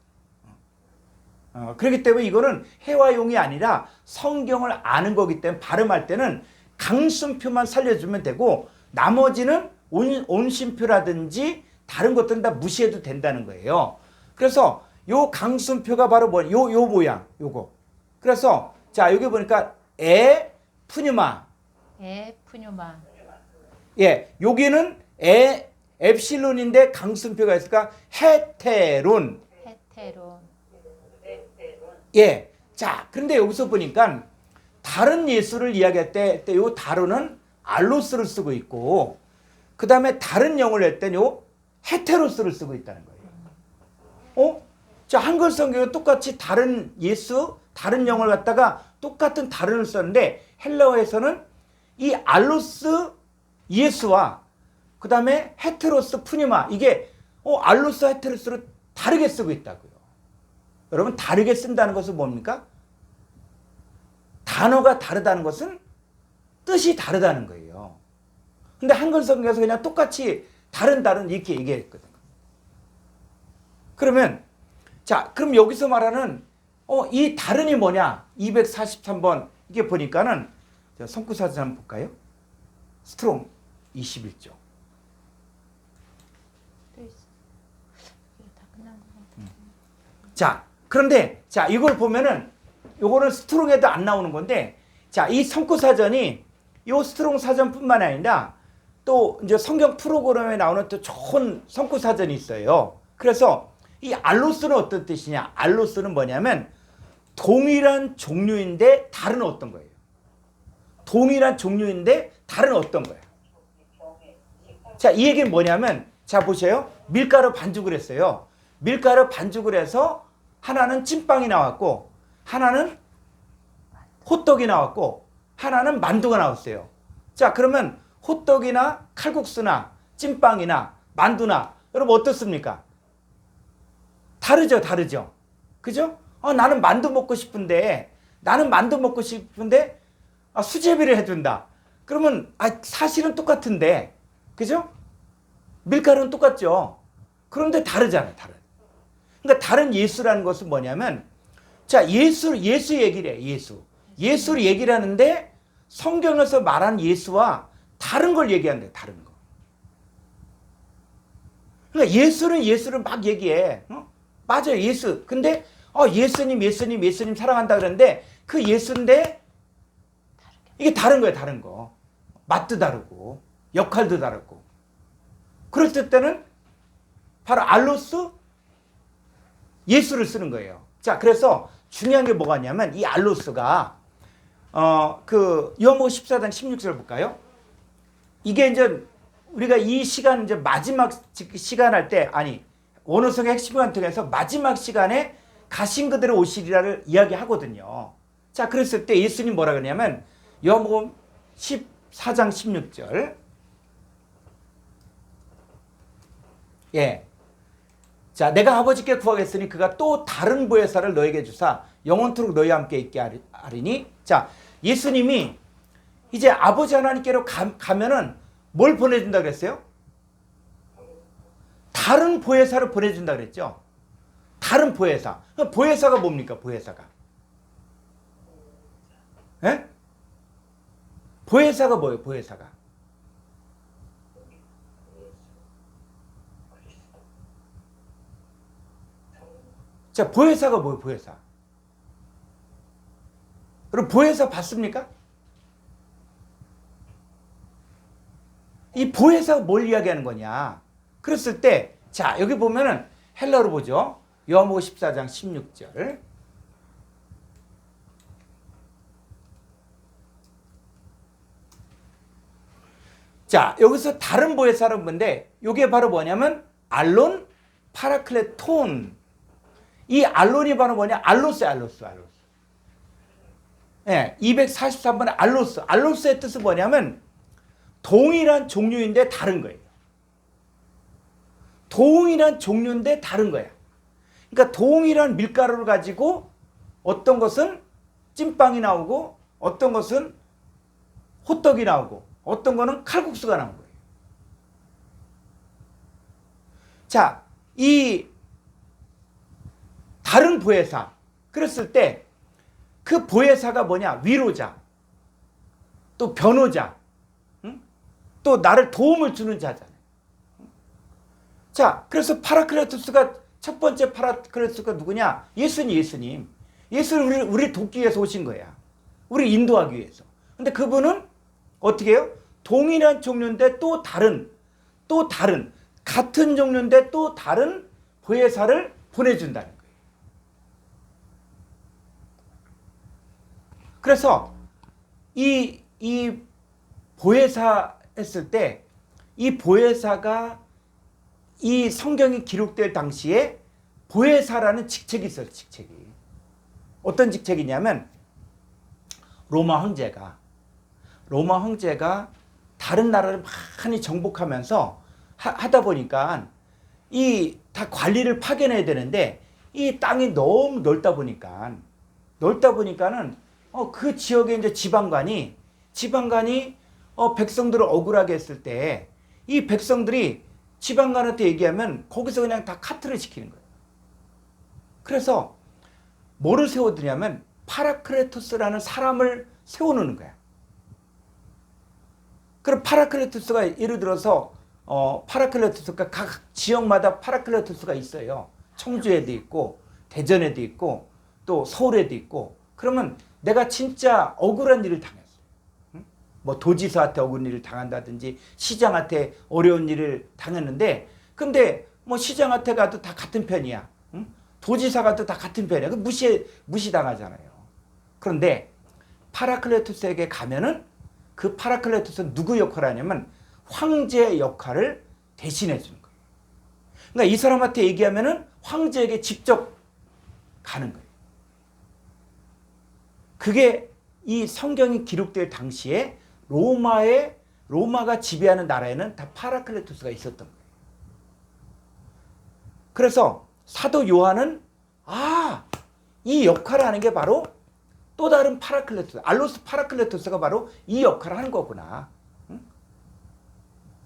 그렇기 때문에 이거는 회화용이 아니라 성경을 아는 거기 때문에 발음할 때는 강순표만 살려주면 되고 나머지는 온심표라든지 다른 것들은 다 무시해도 된다는 거예요. 그래서 요 강순표가 바로 요 모양 요거. 그래서 자 여기 보니까 푸뉴마. 예, 여기는 엡실론인데 강순표가 있을까? 헤테론. 예. 자, 그런데 여기서 보니까 다른 예수를 이야기할 때 요 다루는 알로스를 쓰고 있고 그 다음에 다른 영을 할 때는 요 헤테로스를 쓰고 있다는 거예요. 자, 한글 성경은 똑같이 다른 예수, 다른 영을 갖다가 똑같은 다른을 썼는데 헬라어에서는 이 알로스 예수와 그 다음에 헤테로스 푸니마 이게 알로스 헤테로스를 다르게 쓰고 있다고요. 여러분 다르게 쓴다는 것은 뭡니까? 단어가 다르다는 것은 뜻이 다르다는 거예요. 근데 한글 성경에서 그냥 똑같이 다른 이렇게 얘기했거든요. 그러면 그럼 여기서 말하는 이 다른이 뭐냐? 243번 이게 보니까는 성구사전 한번 볼까요? 스트롱 21조. 자, 그런데 이걸 보면은 요거는 스트롱에도 안 나오는 건데 이 성구사전이 요 스트롱 사전뿐만 아니라 또 이제 성경 프로그램에 나오는 또 좋은 성구사전이 있어요. 그래서 이 알로스는 어떤 뜻이냐? 알로스는 뭐냐면 동일한 종류인데 다른 어떤 거예요. 동일한 종류인데 다른 어떤 거예요. 자, 이 얘기는 뭐냐면 자 보세요. 밀가루 반죽을 했어요. 밀가루 반죽을 해서 하나는 찐빵이 나왔고 하나는 호떡이 나왔고 하나는 만두가 나왔어요. 자, 그러면 호떡이나 칼국수나 찐빵이나 만두나 여러분 어떻습니까? 다르죠, 다르죠. 그죠? 나는 만두 먹고 싶은데 수제비를 해준다. 그러면 사실은 똑같은데, 그죠? 밀가루는 똑같죠. 그런데 다르잖아요, 다른. 그러니까 다른 예수라는 것은 뭐냐면, 자, 예수 얘기를 해, 예수를 얘기를 하는데 성경에서 말한 예수와 다른 걸 얘기한대요, 다른 거. 그러니까 예수를 막 얘기해. 맞아요, 예수. 근데 예수님 사랑한다 그러는데 그 예수인데 이게 다른 거예요, 다른 거. 맛도 다르고 역할도 다르고. 그럴 때는 바로 알로스 예수를 쓰는 거예요. 자, 그래서 중요한 게 뭐가 있냐면 이 알로스가 요한복음 14장 16절 볼까요? 이게 이제 우리가 이 시간 이제 마지막 시간 할 때 원어성의 핵심을 통해서 마지막 시간에 가신 그대로 오시리라를 이야기하거든요. 자, 그랬을 때 예수님 뭐라 그러냐면 요한복음 14장 16절. 예. 자, 내가 아버지께 구하겠으니 그가 또 다른 보혜사를 너에게 주사 영원토록 너희와 함께 있게 하리니. 자, 예수님이 이제 아버지 하나님께로 가면은 뭘 보내준다 그랬어요? 다른 보혜사를 보내준다 그랬죠. 다른 보혜사. 보혜사가 뭡니까? 보혜사가. 예? 보혜사가 뭐예요? 보혜사가. 자, 보혜사가 뭐예요? 보혜사. 여러분 보혜사 봤습니까? 이 보혜사가 뭘 이야기하는 거냐? 그랬을 때, 자, 여기 보면은 헬라로 보죠. 요한복음 14장 16절. 자, 여기서 다른 보혜사는 뭔데, 이게 바로 뭐냐면 알론, 파라클레톤. 이 알론이 바로 뭐냐? 알로스. 예, 243번에 알로스. 알로스의 뜻은 뭐냐면 동일한 종류인데 다른 거예요. 동일한 종류인데 다른 거야. 그러니까 동일한 밀가루를 가지고 어떤 것은 찐빵이 나오고 어떤 것은 호떡이 나오고 어떤 거는 칼국수가 나온 거예요. 자, 이 다른 보혜사. 그랬을 때 그 보혜사가 뭐냐? 위로자, 또 변호자, 또 나를 도움을 주는 자잖아요. 자, 그래서 파라클레토스가 첫 번째 파라클레토스가 누구냐? 예수님. 예수는 우리 돕기 위해서 오신 거야. 우리 인도하기 위해서. 근데 그분은 어떻게 해요? 동일한 종류인데 또 다른 같은 종류인데 또 다른 보혜사를 보내준다는 거예요. 그래서 이 보혜사 했을 때 이 보혜사가 이 성경이 기록될 당시에 보혜사라는 직책이 있어요. 직책이. 어떤 직책이냐면 로마 황제가 다른 나라를 많이 정복하면서 하다 보니까 이 다 관리를 파견해야 되는데 이 땅이 너무 넓다 보니까는 그 지역의 이제 지방관이 백성들을 억울하게 했을 때 이 백성들이 지방관한테 얘기하면 거기서 그냥 다 카트를 시키는 거예요. 그래서 뭐를 세워두냐면 파라클레토스라는 사람을 세워놓는 거야. 그럼 파라클레토스가 예를 들어서 파라클레토스가 각 지역마다 파라클레토스가 있어요. 청주에도 있고 대전에도 있고 또 서울에도 있고. 그러면 내가 진짜 억울한 일을 당했어요. 뭐 도지사한테 억울한 일을 당한다든지 시장한테 어려운 일을 당했는데 근데 뭐 시장한테 가도 다 같은 편이야. 도지사가 또 다 같은 편이야. 그 무시당하잖아요. 그런데 파라클레토스에게 가면은 그 파라클레토스는 누구 역할을 하냐면 황제 역할을 대신해 주는 거예요. 그러니까 이 사람한테 얘기하면은 황제에게 직접 가는 거예요. 그게 이 성경이 기록될 당시에 로마가 지배하는 나라에는 다 파라클레토스가 있었던 거예요. 그래서 사도 요한은 이 역할을 하는 게 바로 또 다른 파라클레토스, 알로스 파라클레토스가 바로 이 역할을 하는 거구나.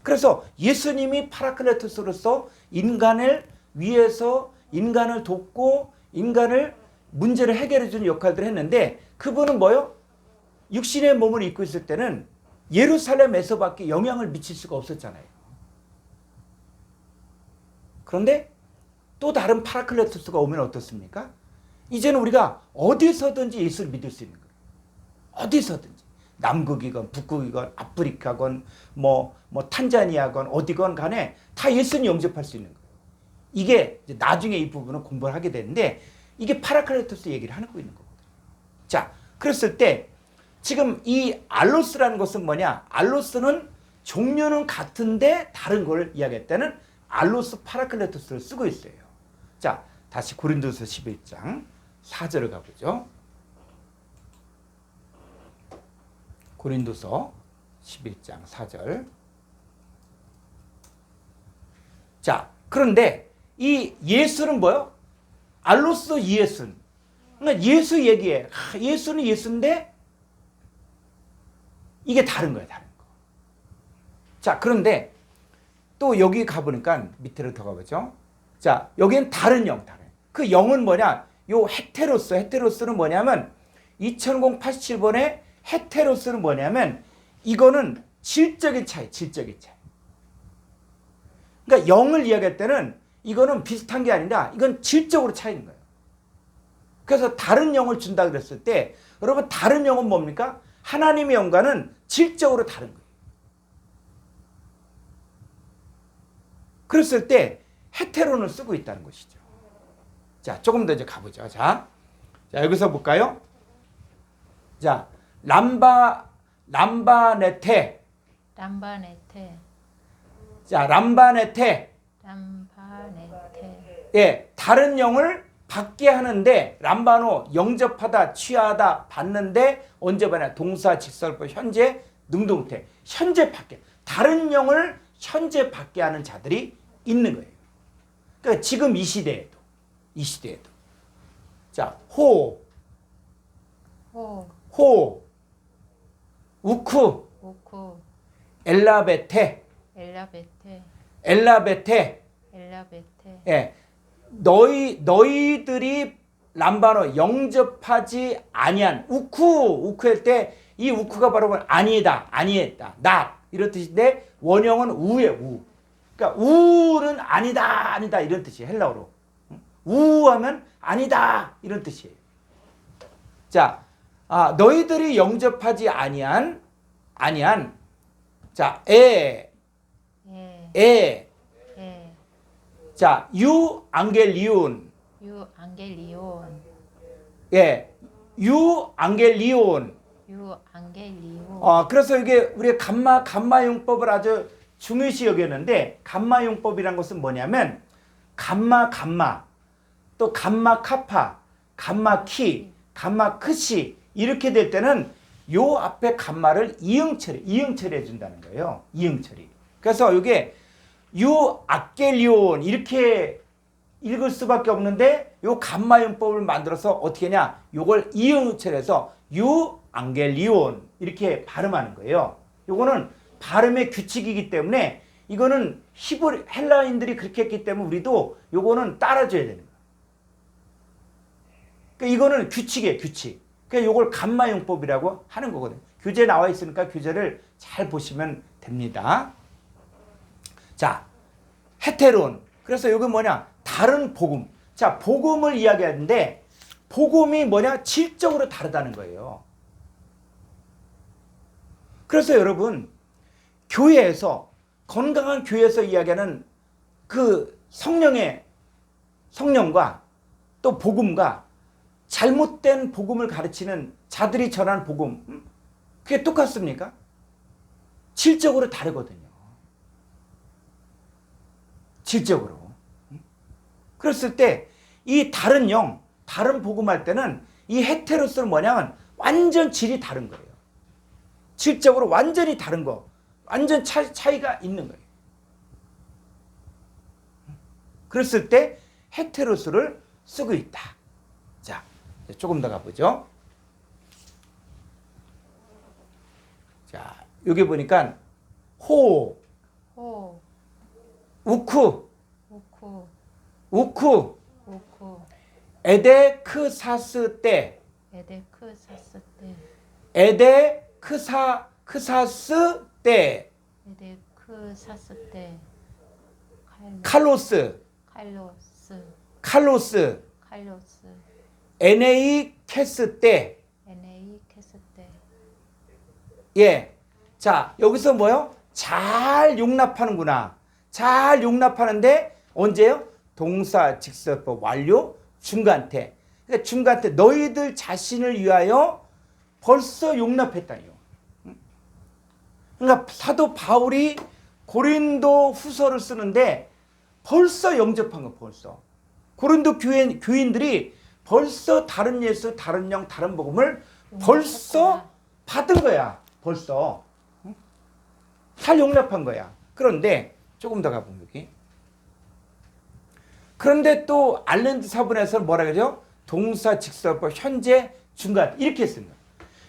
그래서 예수님이 파라클레토스로서 인간을 위해서 인간을 돕고 인간을 문제를 해결해 주는 역할들을 했는데 그분은 뭐요? 육신의 몸을 입고 있을 때는 예루살렘에서밖에 영향을 미칠 수가 없었잖아요. 그런데 또 다른 파라클레토스가 오면 어떻습니까? 이제는 우리가 어디서든지 예수를 믿을 수 있는 거예요. 어디서든지. 남극이건 북극이건 아프리카건 뭐 탄자니아건 어디건 간에 다 예수님 영접할 수 있는 거예요. 이게 이제 나중에 이 부분은 공부를 하게 되는데 이게 파라클레토스 얘기를 하고 있는 거거든요. 자, 그랬을 때 지금 이 알로스라는 것은 뭐냐? 알로스는 종류는 같은데 다른 걸 이야기할 때는 알로스 파라클레토스를 쓰고 있어요. 자, 다시 고린도서 11장 4절을 가보죠. 고린도서 11장 4절. 자, 그런데 이 예수는 뭐요? 알로스 예수는. 그러니까 예수 얘기해. 예수는 예수인데 이게 다른 거예요, 다른 거. 자, 그런데 또 여기 가보니까 밑으로 더 가보죠. 자, 여기는 다른 영, 다른. 그 영은 뭐냐? 요 헤테로스는 뭐냐면 2087번에 헤테로스는 뭐냐면 이거는 질적인 차이. 그러니까 영을 이야기할 때는 이거는 비슷한 게 아니라 이건 질적으로 차이인 거예요. 그래서 다른 영을 준다 그랬을 때 여러분 다른 영은 뭡니까? 하나님의 영과는 질적으로 다른 거예요. 그랬을 때 헤테론을 쓰고 있다는 것이죠. 자, 조금 더 이제 가보죠. 자, 여기서 볼까요? 자, 람바네테. 자, 람바네테. 예, 다른 영을 받게 하는데 람바노 영접하다, 취하다, 받는데 언제 받냐? 동사, 직설법, 현재, 능동태. 현재 받게. 다른 영을 현재 받게 하는 자들이 있는 거예요. 그러니까 지금 이 시대에도. 자, 호, 우쿠, 엘라베테. 예, 너희들이 람바노 영접하지 아니한 우쿠할 때 이 우쿠가 바로 아니다, 아니했다, not 이런 뜻인데 원형은 우예요, 우. 그러니까 우는 아니다 이런 뜻이에요, 헬라어로. 우하면 아니다 이런 뜻이에요. 자, 너희들이 영접하지 아니한 자, 자, 유앙겔리온. 예, 유앙겔리온. 그래서 이게 우리 감마 용법을 아주 중요시 여겼는데 감마 용법이란 것은 뭐냐면 감마 또 감마 카파, 감마 키, 감마 크시 이렇게 될 때는 요 앞에 감마를 이응 처리해 준다는 거예요. 이응 처리. 그래서 이게 유아켈리온 이렇게 읽을 수밖에 없는데 요 감마 용법을 만들어서 어떻게 하냐? 요걸 이응 처리해서 유앙겔리온 이렇게 발음하는 거예요. 요거는 발음의 규칙이기 때문에 이거는 헬라인들이 그렇게 했기 때문에 우리도 요거는 따라줘야 되는 거예요. 그러니까 이거는 규칙이에요, 규칙. 그러니까 요걸 감마 용법이라고 하는 거거든요. 교재에 나와 있으니까 교재를 잘 보시면 됩니다. 자, 헤테론. 그래서 여기 뭐냐? 다른 복음. 자, 복음을 이야기하는데 복음이 뭐냐? 질적으로 다르다는 거예요. 그래서 여러분 교회에서 건강한 교회에서 이야기하는 그 성령과 또 복음과 잘못된 복음을 가르치는 자들이 전하는 복음, 그게 똑같습니까? 질적으로 다르거든요. 질적으로. 그랬을 때 이 다른 영, 다른 복음할 때는 이 헤테로스는 뭐냐면 완전 질이 다른 거예요. 질적으로 완전히 다른 거. 완전 차이가 있는 거예요. 그랬을 때 헤테로스를 쓰고 있다. 자, 조금 더 가보죠. 자, 여기 보니까 호, 호, 우쿠, 우쿠, 우쿠, 우쿠, 에데크사스 때, 에데크사스 때, 에데크사스 때, 에데크사스 때, 칼로스, 칼로스, 칼로스, 칼로스, 에네이케스 때, 에네이케스 때, 예. 자, 여기서 뭐요? 잘 용납하는구나. 잘 용납하는데 언제요? 동사, 직설법, 완료, 중간태. 그러니까 중간태. 너희들 자신을 위하여 벌써 용납했다요. 그러니까 사도 바울이 고린도 후서를 쓰는데 벌써 영접한 거 벌써. 고린도 교인들이 벌써 다른 예수, 다른 영, 다른 복음을 벌써 받은 거야. 벌써. 잘 용납한 거야. 그런데 조금 더 가보면 여기. 그런데 또 알렌드 사본에서는 뭐라 그러죠? 동사, 직설법, 현재, 중간 이렇게 했습니다.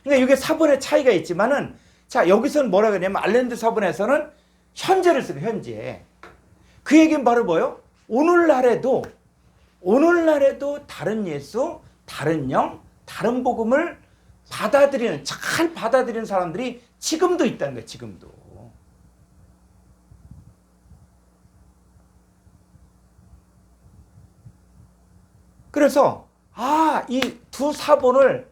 그러니까 이게 사본의 차이가 있지만은 자 여기서는 뭐라 그러냐면 알렌드 사본에서는 현재를 쓰고 현재. 그 얘기는 바로 뭐예요? 오늘날에도 다른 예수, 다른 영, 다른 복음을 받아들이는 잘 받아들이는 사람들이 지금도 있다는 거예요. 지금도. 그래서 이 두 사본을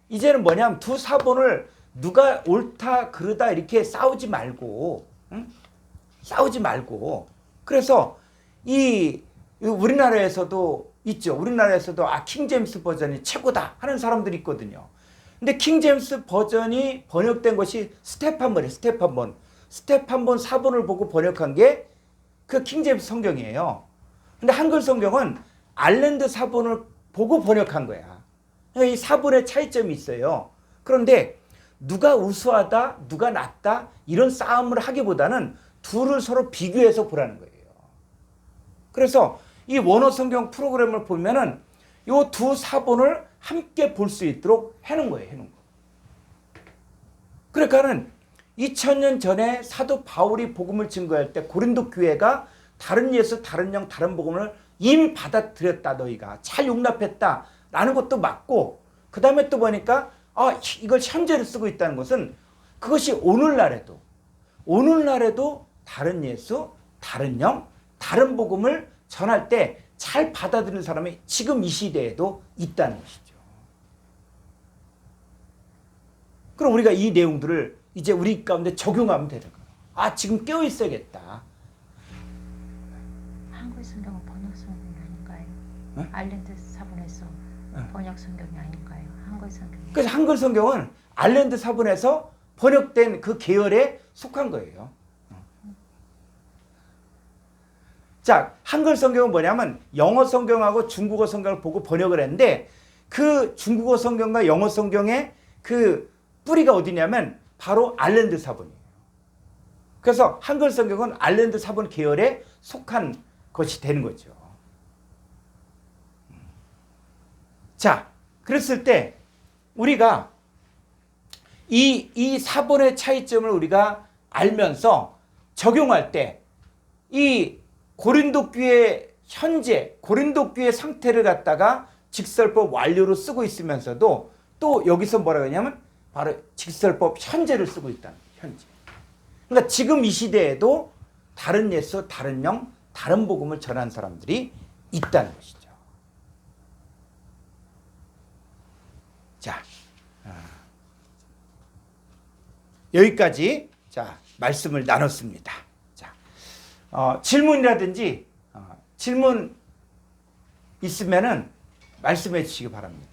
이제는 뭐냐면 두 사본을 누가 옳다 그르다 이렇게 싸우지 말고 싸우지 말고 그래서 이 우리나라에서도 있죠. 우리나라에서도 킹제임스 버전이 최고다 하는 사람들이 있거든요. 근데 킹제임스 버전이 번역된 것이 스텝 한 번 사본을 보고 번역한 게 그 킹제임스 성경이에요. 근데 한글 성경은 알렌드 사본을 보고 번역한 거야. 그러니까 이 사본의 차이점이 있어요. 그런데 누가 우수하다, 누가 낫다 이런 싸움을 하기보다는 둘을 서로 비교해서 보라는 거예요. 그래서 이 원어 성경 프로그램을 보면은 이 두 사본을 함께 볼 수 있도록 해놓은 거예요. 해놓은 거. 그러니까는 2000년 전에 사도 바울이 복음을 증거할 때 고린도 교회가 다른 예수, 다른 영, 다른 복음을 이미 받아들였다 너희가 잘 용납했다라는 것도 맞고 그 다음에 또 보니까 이걸 현재를 쓰고 있다는 것은 그것이 오늘날에도 다른 예수, 다른 영, 다른 복음을 전할 때 잘 받아들이는 사람이 지금 이 시대에도 있다는 것이죠. 그럼 우리가 이 내용들을 이제 우리 가운데 적용하면 되는 거예요. 지금 깨어 있어야겠다. 한글 성경은 번역 성경이 아닌가요? 응? 알렌드 사본에서 번역 성경이 아닌가요? 한글 성경. 그래서 한글 성경은 알렌드 사본에서 번역된 그 계열에 속한 거예요. 자, 한글 성경은 뭐냐면 영어 성경하고 중국어 성경을 보고 번역을 했는데 그 중국어 성경과 영어 성경의 그 뿌리가 어디냐면 바로 알렌드 사본이에요. 그래서 한글 성경은 알렌드 사본 계열에 속한 것이 되는 거죠. 자, 그랬을 때 우리가 이 사본의 차이점을 우리가 알면서 적용할 때 이 고린도 교회 현재 고린도 교회 상태를 갖다가 직설법 완료로 쓰고 있으면서도 또 여기서 뭐라고 하냐면 바로 직설법 현재를 쓰고 있다는 거예요. 현재. 그러니까 지금 이 시대에도 다른 예수, 다른 영, 다른 복음을 전한 사람들이 있다는 것이죠. 자, 여기까지 말씀을 나눴습니다. 자, 질문이라든지 질문 있으면은 말씀해 주시기 바랍니다.